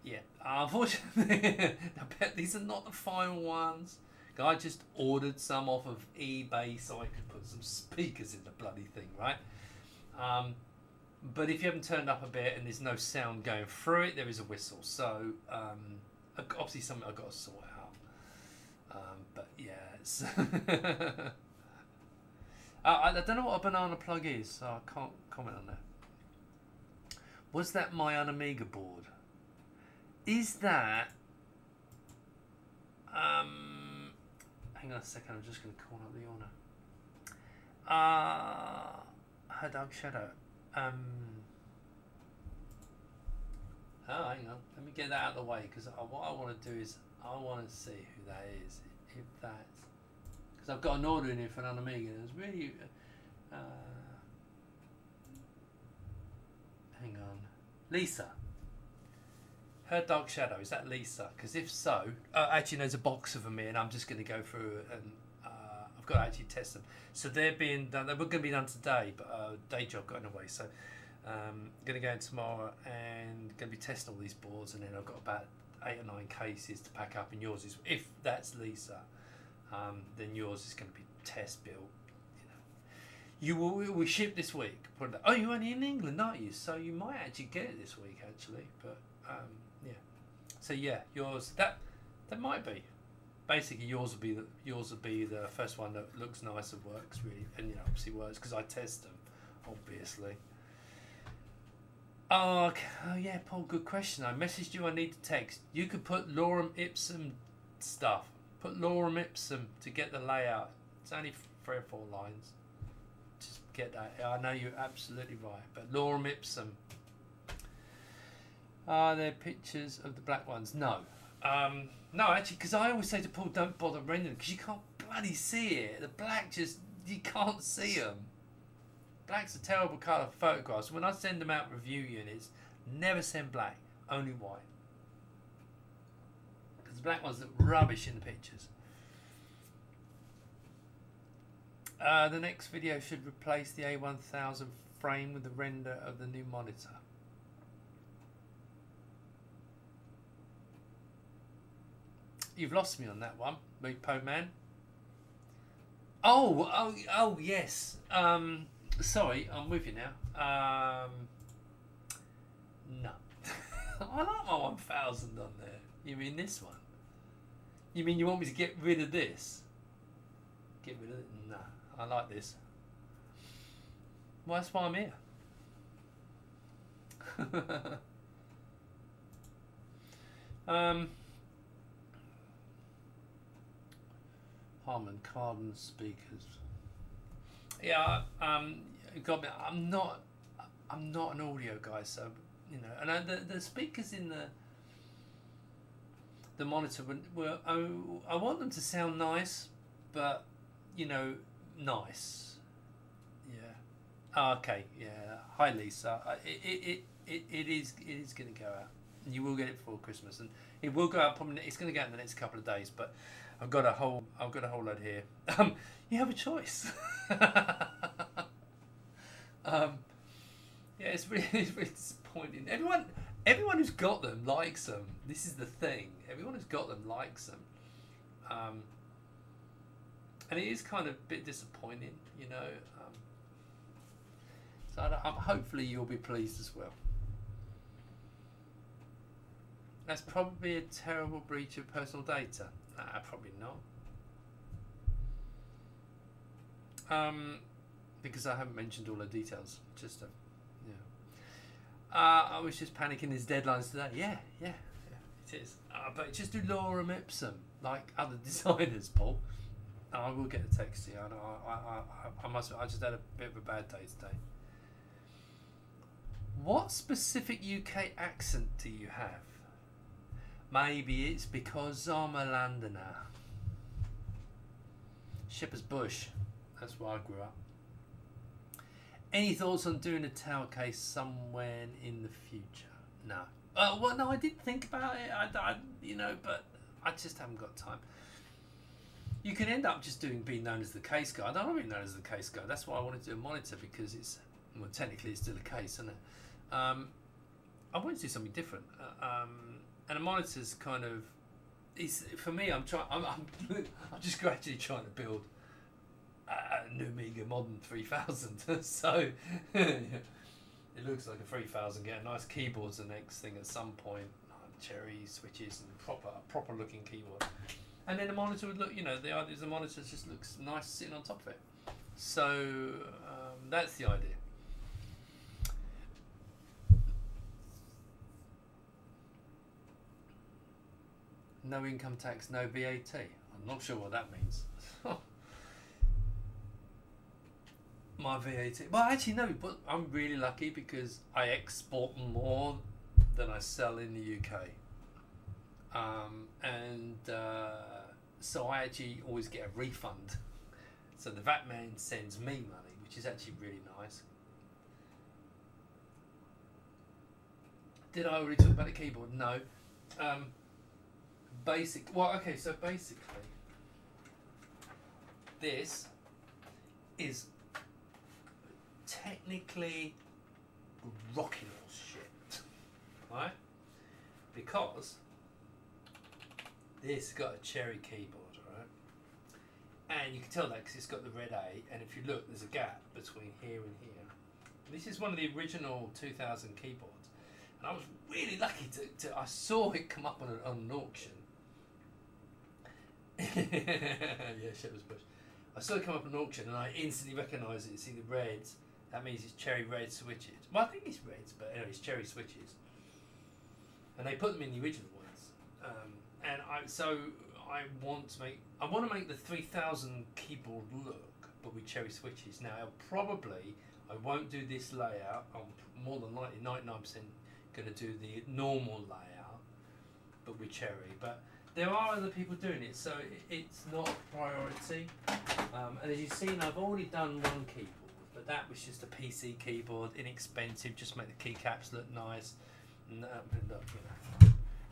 Yeah, unfortunately, I bet these are not the final ones. I just ordered some off of eBay so I could put some speakers in the bloody thing, right? But if you haven't turned up a bit and there's no sound going through it, there is a whistle. So obviously something I've got to sort out. But yeah, it's I don't know what a banana plug is, so I can't comment on that. Was that my Amiga board? Is that hang on a second, I'm just going to call up the owner. Her Dark Shadow. Oh, hang on. Let me get that out of the way, because what I want to do is I want to see who that is. If that's... Because I've got an order in here for an Amiga, and it's really... hang on. Lisa. Her Dark Shadow, is that Lisa? Because if so... actually, there's a box of them here, and I'm just going to go through and... I've got to actually test them. So they're being done... They were going to be done today, but day job got in the way, so... going to go in tomorrow and going to be testing all these boards, and then I've got about 8 or 9 cases to pack up, and yours is, if that's Lisa, then yours is going to be test built. You know, it will ship this week. Oh, you're only in England, aren't you? So you might actually get it this week, actually. But yeah. So yeah, yours that might be. Basically, yours will be the first one that looks nice and works really, and obviously works because I test them, obviously. Oh, okay. Oh yeah, Paul, good question. I messaged you, I need to text. You could put lorem ipsum stuff. Put lorem ipsum to get the layout. It's only 3 or 4 lines. Just get that. I know you're absolutely right, but lorem ipsum. Are there pictures of the black ones? No. No, actually, because I always say to Paul, don't bother rendering, because you can't bloody see it. The black you can't see them. Black's a terrible colour for photographs. When I send them out review units, never send black, only white. Because the black ones look rubbish in the pictures. The next video should replace the A1000 frame with the render of the new monitor. You've lost me on that one, Repo Man. Oh, yes. Sorry, I'm with you now. No. I like my 1000 on there. You mean this one? You mean you want me to get rid of this? Get rid of it? No, I like this. Well, that's why I'm here. Harman Kardon speakers. Yeah, got me. I'm not an audio guy, so and the speakers in the monitor were I want them to sound nice, but nice. Yeah. Okay. Yeah. Hi, Lisa. It is going to go out. You will get it before Christmas, and it will go out. Probably it's going to go out in the next couple of days, but I've got a whole load here. You have a choice. Yeah, it's really disappointing. Everyone who's got them likes them. This is the thing. Everyone who's got them likes them. And it is kind of a bit disappointing, So hopefully you'll be pleased as well. That's probably a terrible breach of personal data. Nah, probably not. Because I haven't mentioned all the details. Just I was just panicking his deadlines today. Yeah, it is. But just do lorem ipsum like other designers, Paul. I will get a text to you. I just had a bit of a bad day today. What specific UK accent do you have? Maybe it's because I'm a Londoner. Shepherd's Bush. That's where I grew up. Any thoughts on doing a tower case somewhere in the future? No. Well, no, I did think about it. But I just haven't got time. You can end up just being known as the case guy. I don't want to be known as the case guy. That's why I wanted to do a monitor, because technically it's still a case, isn't it? I wanted to do something different. And a monitor's kind of, for me, I'm just gradually trying to build a new Amiga Modern 3000. So it looks like a 3000. Get a nice keyboard's the next thing at some point. Cherry switches and proper looking keyboard. And then the monitor would look, the idea is the monitor just looks nice sitting on top of it. So that's the idea. No income tax, no VAT on I'm not sure what that means. My VAT. Well, actually, no, but I'm really lucky because I export more than I sell in the UK. So I actually always get a refund. So the VAT man sends me money, which is actually really nice. Did I already talk about the keyboard? No. So basically, this is technically rocking all shit, right? Because this has got a cherry keyboard, right? And you can tell that because it's got the red A, and if you look, there's a gap between here and here. This is one of the original 2000 keyboards, and I was really lucky to I saw it come up on an auction. Yeah, Shepherd's Bush. I saw it come up on an auction, and I instantly recognised it. See the reds. That means it's cherry red switches. Well, I think it's reds, but anyway, it's cherry switches. And they put them in the original ones. I want to make the 3000 keyboard look, but with cherry switches. Now, I won't do this layout. I'm more than likely 99% going to do the normal layout, but with cherry. But there are other people doing it, so it's not a priority. And as you've seen, I've already done one keyboard, but that was just a PC keyboard, inexpensive, just make the keycaps look nice, and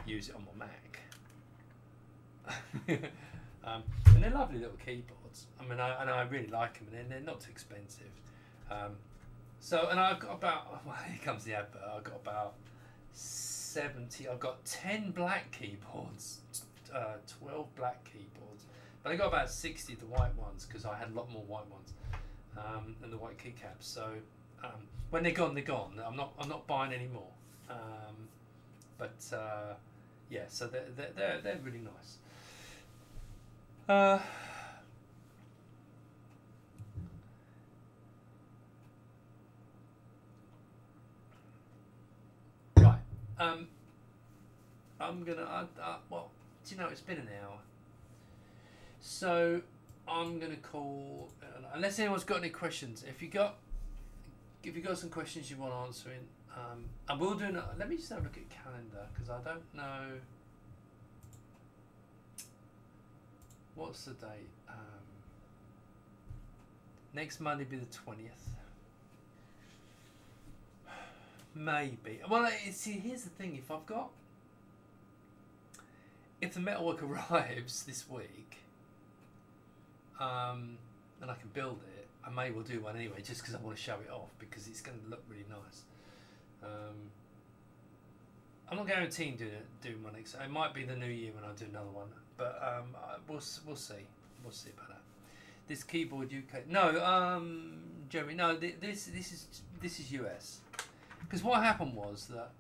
use it on my Mac. And they're lovely little keyboards. I mean, I really like them, and they're not too expensive. And I've got about, well, here comes the advert. I've got about 70. I've got 10 black keyboards, 12 black keyboards, but I got about 60 of the white ones because I had a lot more white ones, and the white keycaps. So when they're gone, they're gone. I'm not buying any more. Yeah, so they're really nice. Right. I'm gonna. Well, do you know it's been an hour, so I'm gonna call. Unless anyone's got any questions, if you got some questions you want answering, I will do. Let me just have a look at calendar because I don't know. What's the date? Next Monday be the 20th. Maybe. Well, see, here's the thing. If the metalwork arrives this week, and I can build it, I may well do one anyway, just because I want to show it off, because it's going to look really nice. I'm not guaranteeing doing one next. It might be the new year when I do another one, but we'll see. We'll see about that. This keyboard UK. No, Jeremy. No, this is US. Because what happened was that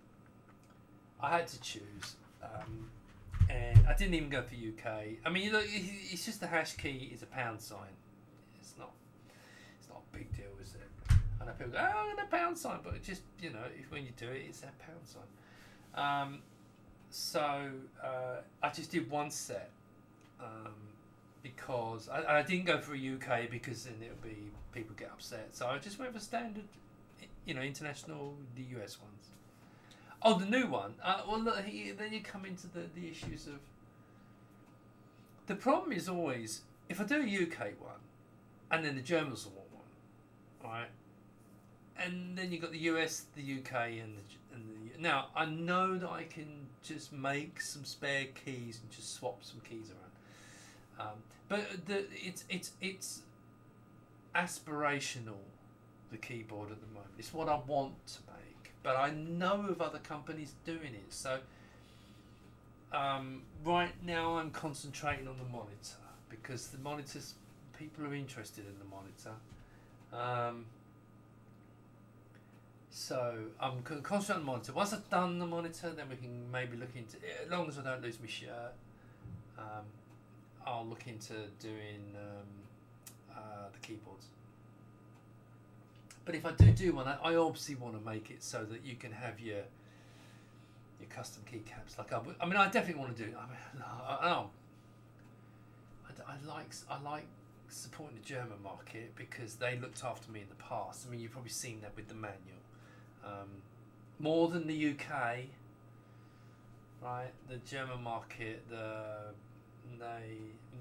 I had to choose, and I didn't even go for UK. I mean, it's just the hash key is a pound sign. It's not a big deal, is it? I know people go, oh, and a pound sign, but it just, when you do it, it's a pound sign. So I just did one set because I didn't go for a UK because then it'll be people get upset. So I just went for standard, international, the US ones. Oh, the new one. Well, look, then you come into the issues of. The problem is always if I do a UK one, and then the Germans will want one, right? And then you got the US, the UK, and the. Now I know that I can just make some spare keys and just swap some keys around, but it's aspirational. The keyboard at the moment. It's what I want to make, but I know of other companies doing it. So right now I'm concentrating on the monitor because the monitors, people are interested in the monitor. So I'm concentrating on the monitor. Once I've done the monitor, then we can maybe look into it. As long as I don't lose my shirt, I'll look into doing the keyboards. But if I do one, I obviously want to make it so that you can have your custom keycaps. Like I definitely want to do. I like supporting the German market because they looked after me in the past. I mean, you've probably seen that with the manual. More than the UK, right? The German market,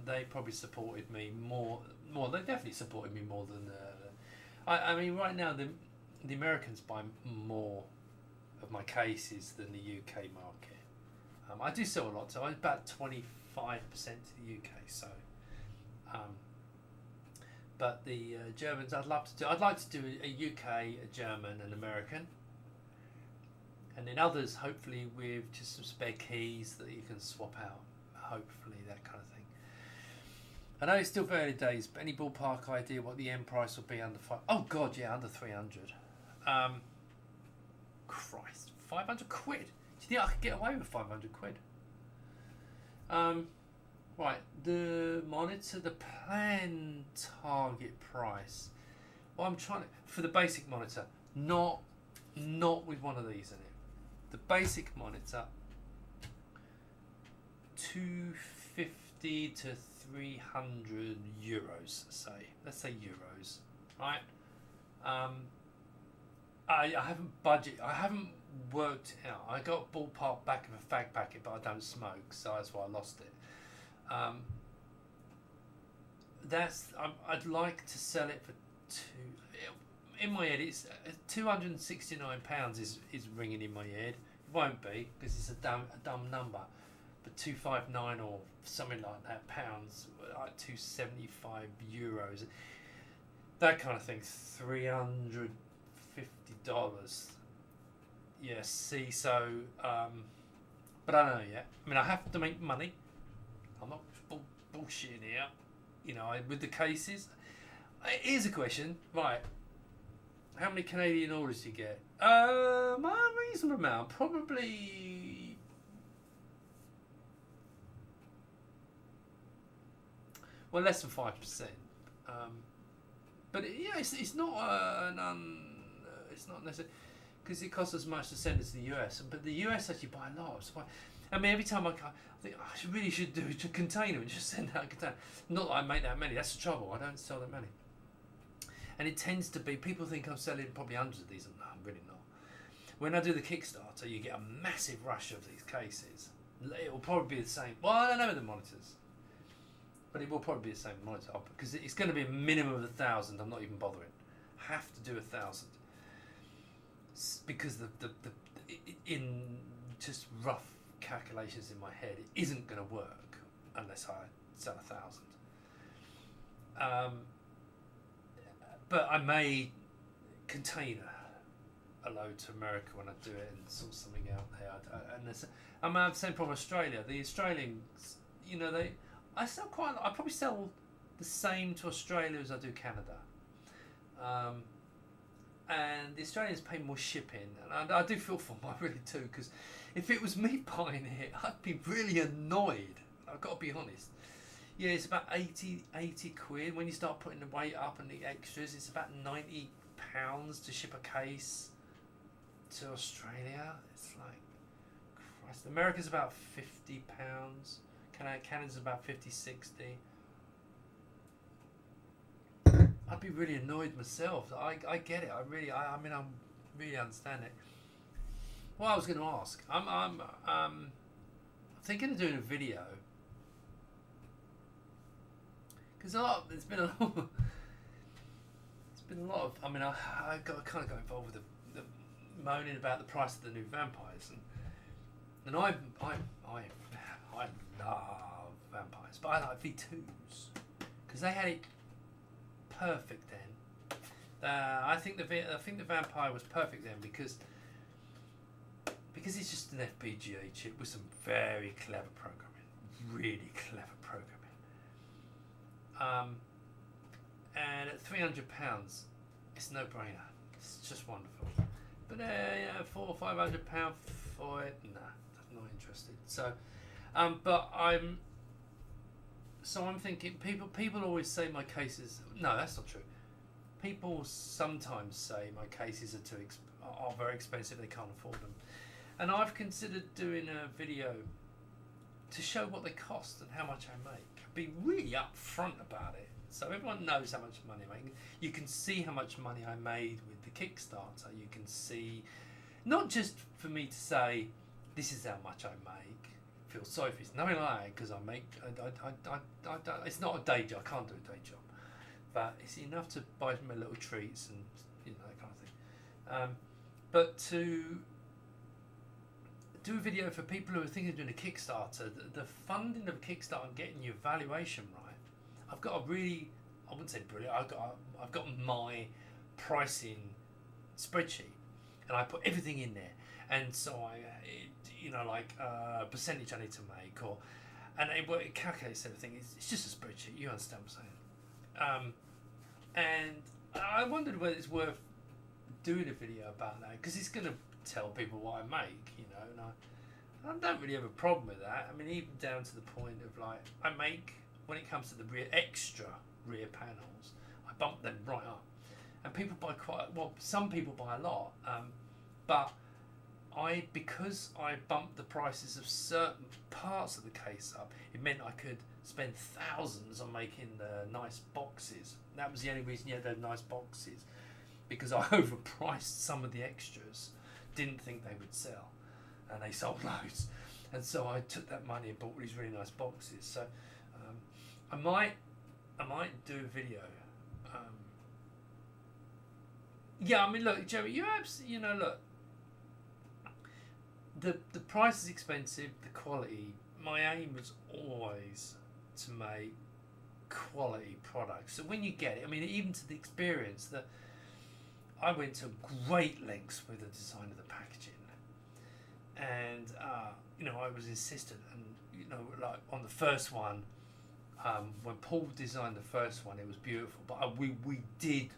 they probably supported me more. They definitely supported me more than. I mean, right now the Americans buy more of my cases than the UK market. I do sell a lot, so I'm about 25% to the UK. So, but the Germans, I'd like to do a UK, a German, and American, and then others hopefully with just some spare keys that you can swap out. Hopefully that kind of thing. I know it's still very early days, but any ballpark idea what the end price will be under five? Oh God, yeah, under 300. Christ, 500 quid. Do you think I could get away with 500 quid? Right, the monitor, the plan target price. Well, I'm trying to, for the basic monitor, not with one of these in it. The basic monitor, 250 to 300 euros, say. Let's say euros, right? I haven't worked out. I got ballpark back of a fag packet, but I don't smoke, so that's why I lost it. I'd like to sell it for in my head, it's £269 is ringing in my head. It won't be because it's a dumb number, but 259 or something like that pounds, like 275 euros, that kind of thing. $350. Yeah. See, so but I don't know yet. I mean, I have to make money. I'm not bullshitting here. You know, with the cases. Here's a question, right? How many Canadian orders do you get? A reasonable amount, probably. Well, less than 5%. But it's not it's not necessary because it costs as much to send it to the US. But the US actually buy a lot. So I mean, every time I think I really should do a container and just send out a container. Not that I make that many. That's the trouble. I don't sell that many. And it tends to be, people think I'm selling probably hundreds of these. No, I'm really not. When I do the Kickstarter, you get a massive rush of these cases. It will probably be the same. Well, I don't know with the monitors. But it will probably be the same monitor. Because it's going to be a minimum of 1,000. I'm not even bothering. Have to do 1,000. Because in just rough calculations in my head, it isn't going to work unless I sell 1,000. But I may container a load to America when I do it and sort something out there. I'm the same from Australia. The Australians, you know, I probably sell the same to Australia as I do Canada. And the Australians pay more shipping, and I do feel for them, I really do, because if it was me buying it, I'd be really annoyed. I've got to be honest. Yeah, it's about 80 quid. When you start putting the weight up and the extras, it's about £90 to ship a case to Australia. It's like, Christ. America's about £50. Canada's about 50, 60. I'd be really annoyed myself. I get it. I really understand it. What I was going to ask, I'm thinking of doing a video. Because there's been a lot of. I mean, I kind of got involved with the moaning about the price of the new vampires, and I love vampires, but I like V2s because they had it perfect then. I think the vampire was perfect then because it's just an FPGA chip with some very clever programming, really clever programming. And at £300, it's no brainer. It's just wonderful. But £400 or £500 for it, nah, I'm not interested. So, but I'm thinking people always say my cases. No, that's not true. People sometimes say my cases are very expensive. They can't afford them, and I've considered doing a video to show what they cost and how much I make. be really upfront about it, so everyone knows how much money I'm making. You can see how much money I made with the Kickstarter. You can see, not just for me to say, this is how much I make. Feel sorry for it. It's nothing like that, because I make. It's not a day job. I can't do a day job, but it's enough to buy my little treats and that kind of thing. But to do a video for people who are thinking of doing a Kickstarter, the funding of a Kickstarter and getting your valuation right. I've got a really, I wouldn't say brilliant. I've got my pricing spreadsheet, and I put everything in there, and so percentage I need to make, and it calculates everything. It's just a spreadsheet. You understand what I'm saying? And I wondered whether it's worth doing a video about that, because it's going to tell people what I make, and I don't really have a problem with that. I mean, even down to the point of I make, when it comes to the extra rear panels, I bump them right up, and people buy some people buy a lot, but because I bumped the prices of certain parts of the case up, it meant I could spend thousands on making the nice boxes. That was the only reason you had those nice boxes, because I overpriced some of the extras, didn't think they would sell, and they sold loads, and so I took that money and bought these really nice boxes. So I might do a video. I mean, look, Joey, you absolutely, look. The price is expensive. The quality. My aim was always to make quality products. So when you get it, I mean, even to the experience that I went to great lengths with the design of the packaging, and I was insistent, and on the first one, when Paul designed the first one, it was beautiful, but we did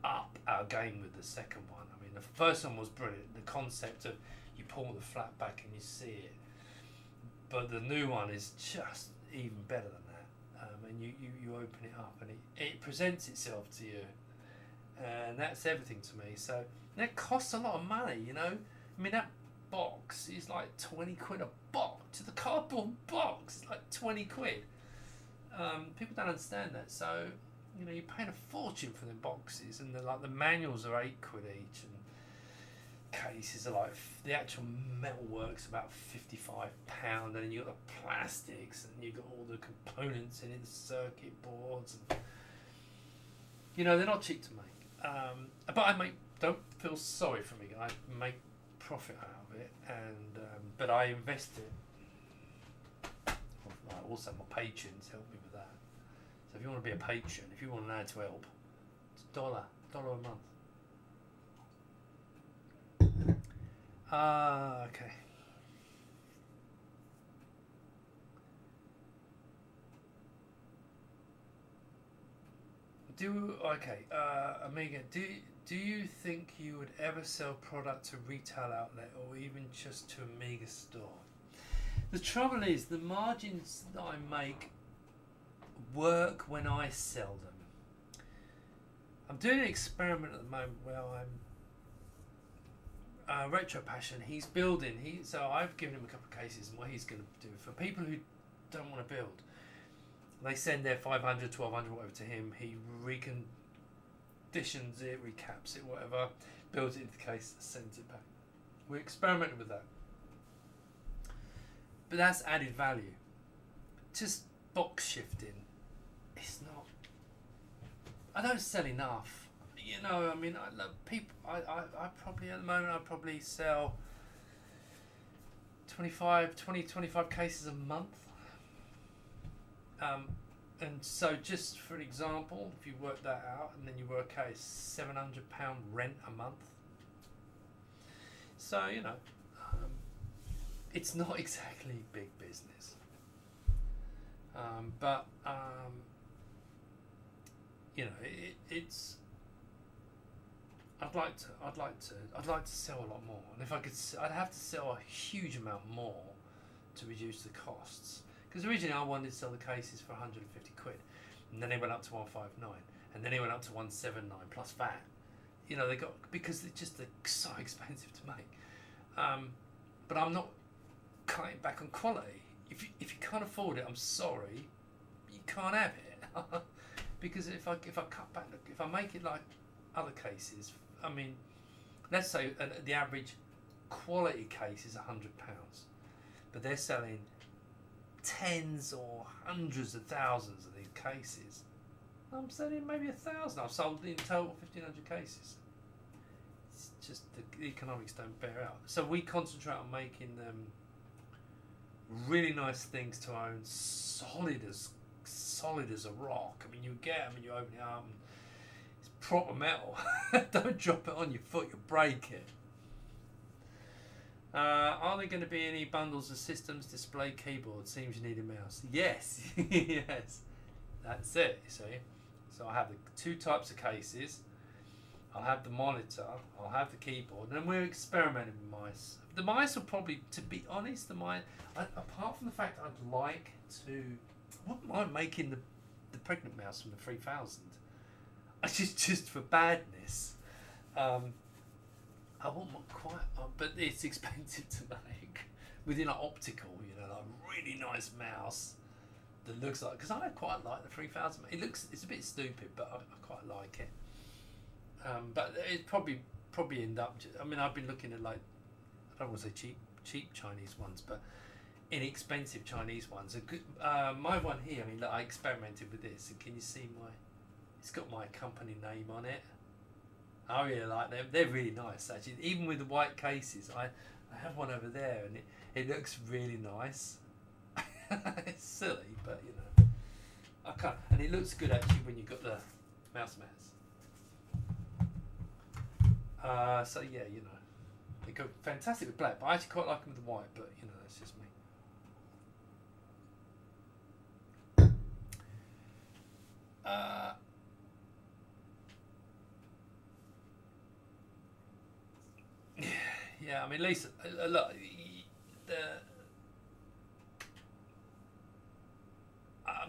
up our game with the second one. I mean, the first one was brilliant. The concept of you pull the flap back and you see it, but the new one is just even better than that. And you open it up and it presents itself to you, and that's everything to me. So that costs a lot of money, I mean, that box is like 20 quid a box. The cardboard box is like 20 quid. People don't understand that. So you're paying a fortune for them boxes, and the manuals are 8 quid each, and cases are the actual metalwork's about £55, and then you've got the plastics, and you've got all the components in it, the circuit boards, and they're not cheap to make. But don't feel sorry for me. I make profit out of it, and but I invest it. Also, my patrons help me with that. So if you want to be a patron, if you want an ad to help, it's $1 a month. Okay. Amiga, do you think you would ever sell product to retail outlet or even just to Amiga store? The trouble is, the margins that I make work when I sell them. I'm doing an experiment at the moment where I'm Retro Passion. He's building. So I've given him a couple of cases and what he's going to do for people who don't want to build. They send their 500, 1200, whatever to him. He reconditions it, recaps it, whatever, builds it into the case, sends it back. We're experimenting with that. But that's added value. Just box shifting, it's not. I don't sell enough. I mean, I love people. I probably, at the moment, I probably sell 25 cases a month. And so just for an example, if you work that out, and then you work out £700 rent a month. So, it's not exactly big business. But it's. I'd like to sell a lot more, and if I could, I'd have to sell a huge amount more to reduce the costs. Because originally I wanted to sell the cases for 150 quid, and then they went up to 159, and then they went up to 179 plus VAT. They got, because they're so expensive to make. But I'm not cutting back on quality. If you can't afford it, I'm sorry, can't have it because if I cut back, if I make it like other cases, I mean, let's say the average quality case is £100, but they're selling tens or hundreds of thousands of these cases. I'm selling maybe 1,000. I've sold in total 1,500 cases. It's just the economics don't bear out. So we concentrate on making them really nice things to own, solid as a rock. I mean, you get them and you open it up and it's proper metal. Don't drop it on your foot, you'll break it. Are there going to be any bundles of systems, display, keyboard? Seems you need a mouse. Yes, yes, that's it. You see, so I have the two types of cases. I'll have the monitor, I'll have the keyboard, and then we're experimenting with mice. The mice will probably, to be honest, apart from the fact I'd like to, I wouldn't mind making the pregnant mouse from the 3000. Just for badness. I want quite, but it's expensive to make. Within like optical, like really nice mouse that looks like, because I quite like the 3000. It's a bit stupid, but I quite like it. But it probably end up. I mean, I've been looking at like, I don't want to say cheap Chinese ones, but inexpensive Chinese ones. My one here. I mean, look, I experimented with this, and can you see it's got my company name on it. I really like them. They're really nice, actually. Even with the white cases, I have one over there, and it looks really nice. It's silly, but I can't. And it looks good actually when you've got the mouse mats. So yeah, they go fantastic with black, but I actually quite like them with the white. But that's just me. Yeah, I mean, Lisa, look,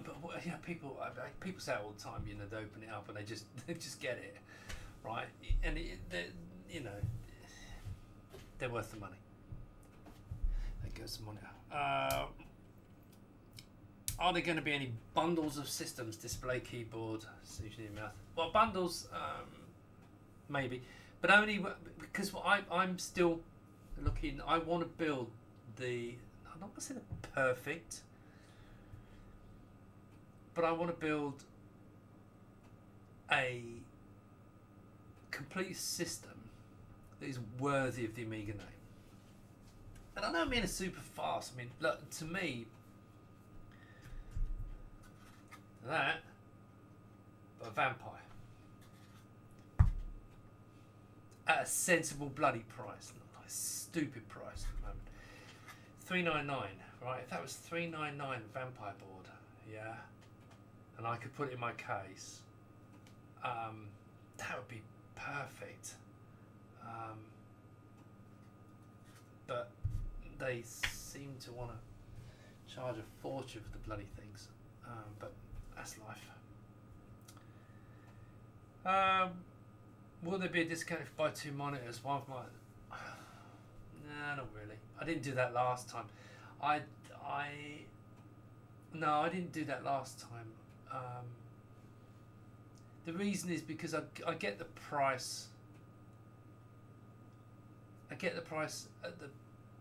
but people say it all the time. They open it up and they just get it, right? And they're worth the money. There goes the money. Are there going to be any bundles of systems, display, keyboard, usually in mouth? Well, bundles, maybe, but only because I'm still looking. I want to build I'm not going to say the perfect, but I want to build a complete system that is worthy of the Amiga name. And I don't mean a super fast. I mean, look, to me, that, but a vampire at a sensible bloody price, not like a stupid price at the moment. $399, right? If that was $399 vampire board, yeah, and I could put it in my case, that would be perfect. But they seem to want to charge a fortune for the bloody things. But that's life. Will there be a discount if you buy two monitors? One of my... Nah, not really. I didn't do that last time. No, I didn't do that last time. The reason is because I get the price. I get the price at the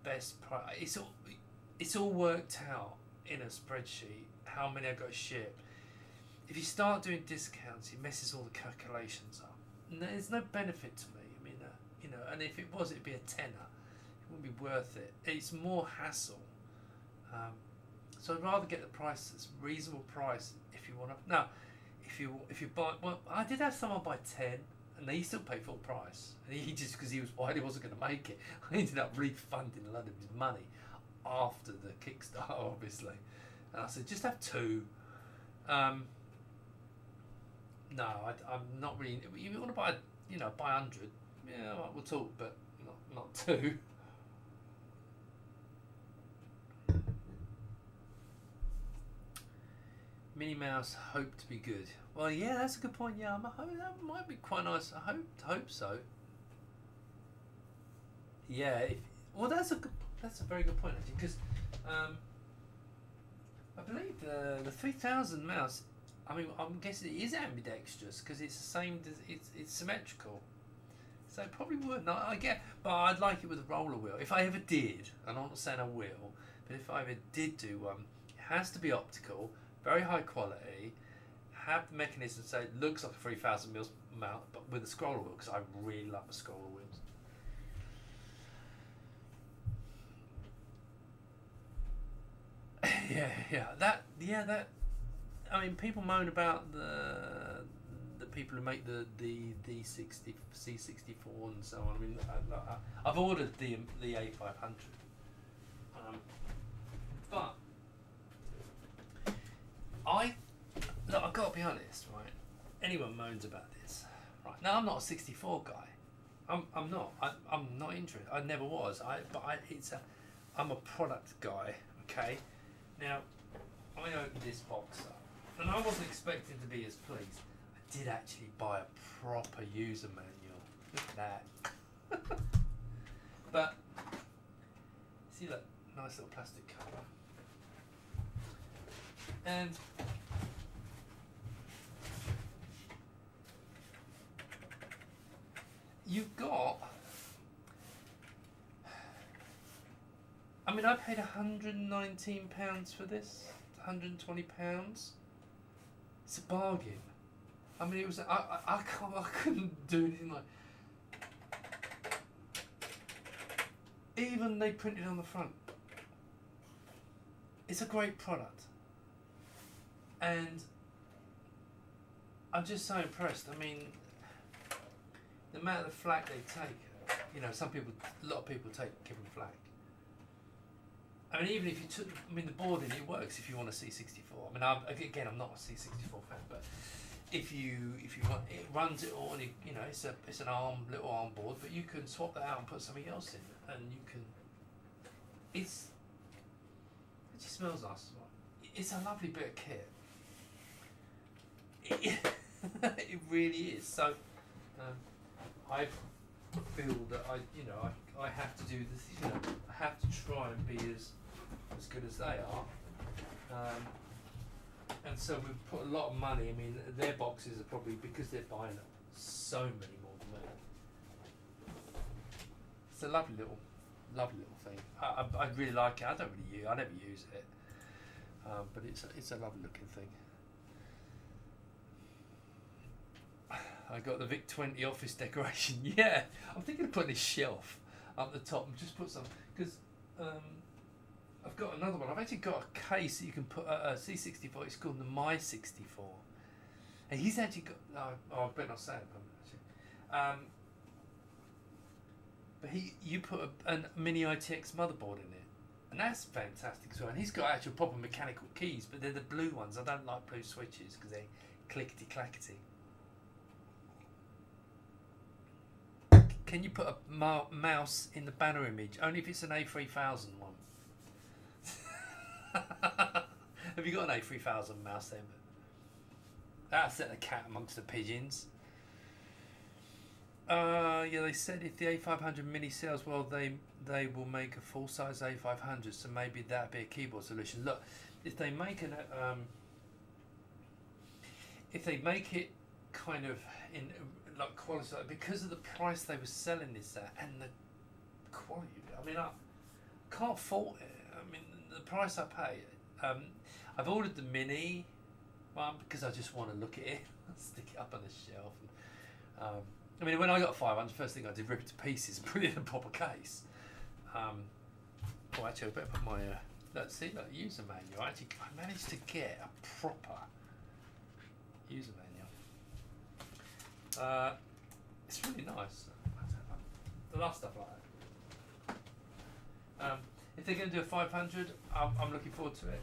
best price. It's all worked out in a spreadsheet. How many I got to ship. If you start doing discounts, it messes all the calculations up. And there's no benefit to me. I mean, and if it was, it'd be a tenner. It wouldn't be worth it. It's more hassle. So I'd rather get the price that's reasonable price if you want to. Now, if you buy, well, I did have someone buy 10, and they still pay full price. And he just because he was worried he wasn't going to make it, I ended up refunding a lot of his money after the Kickstarter, obviously. And I said, just have two. No, I'm not really. You want to buy, buy 100. Yeah, we'll talk, but not two. Minnie Mouse hope to be good. Well, yeah, that's a good point. Yeah, that might be quite nice. I hope so. Yeah. That's a very good point actually, because I believe the 3000 mouse. I mean, I'm guessing it is ambidextrous because it's the same. It's symmetrical. So it probably would. No, I get, but I'd like it with a roller wheel. If I ever did, and I'm not saying I will, but if I ever did do one, it has to be optical, very high quality, have the mechanism so it looks like a 3000 mils mount, but with a scroller wheel because I really love the scroller wheels. That. I mean, people moan about the people who make the D60, C64 and so on. I mean, I've ordered the A500, but I've got to be honest, right? Anyone moans about this, right? Now I'm not a 64 guy. I'm not. I'm not interested. I never was. I'm a product guy. Okay. Now I opened this box up, and I wasn't expecting to be as pleased. I did actually buy a proper user manual. Look at that. But see that nice little plastic cover, and you've got. I mean, I paid £119 for this. £120. It's a bargain. I mean, it was. I couldn't do anything like. Even they printed on the front. It's a great product, and I'm just so impressed. I mean, the amount of flack they take. You know, a lot of people give them flack. I mean, even if you took, the board in it works if you want a C64. I mean, I'm not a C64 fan, but if you want, it runs it all, and it's an little ARM board, but you can swap that out and put something else in, and you can. It just smells nice as well. It's a lovely bit of kit. It really is. So, I feel that I have to do this. I have to try and be as good as they are, and so we've put a lot of money. I mean, their boxes are probably, because they're buying so many more than me. It's a lovely little thing. I really like it. I never use it, but it's a lovely looking thing. I got the Vic 20 office decoration. Yeah, I'm thinking of putting a shelf up the top and just put some, because I've got another one. I've actually got a case that you can put a C64. It's called the My 64, and he's actually got. I better not say it, actually. But you put a mini ITX motherboard in it, and that's fantastic as well. And he's got actual proper mechanical keys, but they're the blue ones. I don't like blue switches because they're clickety clackety. Can you put a mouse in the banner image? Only if it's an A3000 one. Have you got an A3000 mouse then? That'll set the cat amongst the pigeons. Yeah, they said if the A500 mini sells well, they will make a full-size A500. So maybe that'd be a keyboard solution. Look, if they make it kind of in like quality, because of the price they were selling this at and the quality. I mean, I can't fault it. I mean, the price I pay. I've ordered the mini one because I just want to look at it, stick it up on the shelf. I mean, when I got 500, first thing I did, rip it to pieces and put it in a proper case. Actually, I better put my user manual. I managed to get a proper user manual. It's really nice. I love stuff like that. If they're going to do a 500, I'm looking forward to it.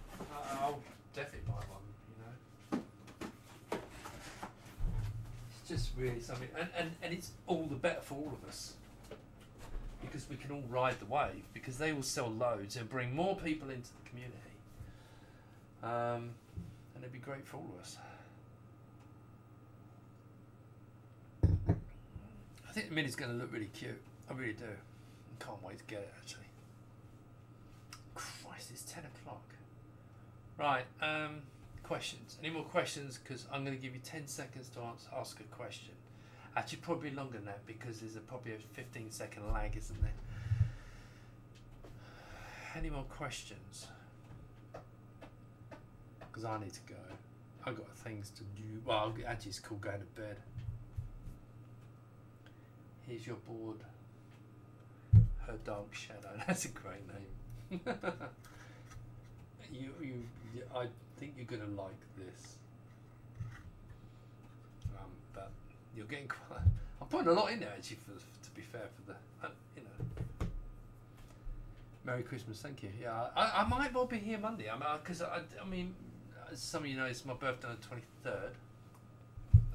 I'll definitely buy one. It's just really something, and it's all the better for all of us, because we can all ride the wave, because they will sell loads and bring more people into the community, and it'd be great for all of us. I think the Mini's going to look really cute. I really do. I can't wait to get it, actually. Christ, it's 10 o'clock. Right. Questions. Any more questions? Because I'm going to give you 10 seconds to ask a question. Actually, probably longer than that because there's probably a 15-second lag, isn't there? Any more questions? Because I need to go. I've got things to do. Well, actually, it's called going to bed. Here's your board. Her Dark Shadow. That's a great name. I think you're gonna like this. But you're getting quite. I'm putting a lot in there actually. To be fair, for the Merry Christmas. Thank you. Yeah, I might well be here Monday. Because I mean, as some of you know, it's my birthday on the 23rd.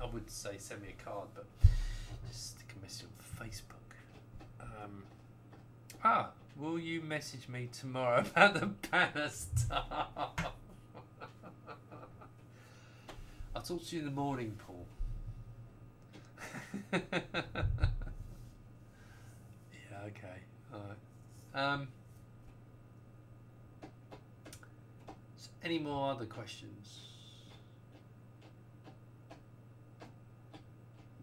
I would say send me a card, but just stick a message on Facebook. Will you message me tomorrow about the banner stuff? I'll talk to you in the morning, Paul. Yeah, okay. Alright. So any more other questions?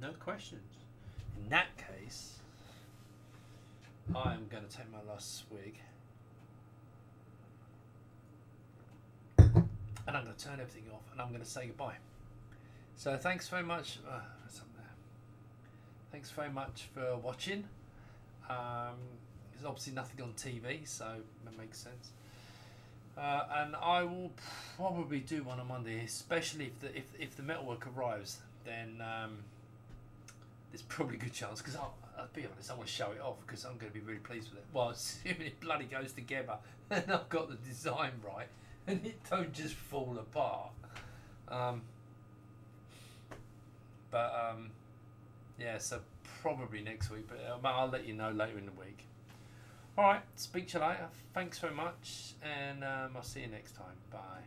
No questions. In that case, I am going to take my last swig and I'm going to turn everything off and I'm going to say goodbye. So thanks very much. What's up there? Thanks very much for watching. There's obviously nothing on TV, so that makes sense. And I will probably do one on Monday, especially if the metalwork arrives. Then there's probably a good chance because I'll be honest, I want to show it off because I'm going to be really pleased with it. Well, assuming it bloody goes together and I've got the design right and it don't just fall apart. Yeah, so probably next week, but I'll let you know later in the week. Alright, speak to you later. Thanks very much and I'll see you next time. Bye.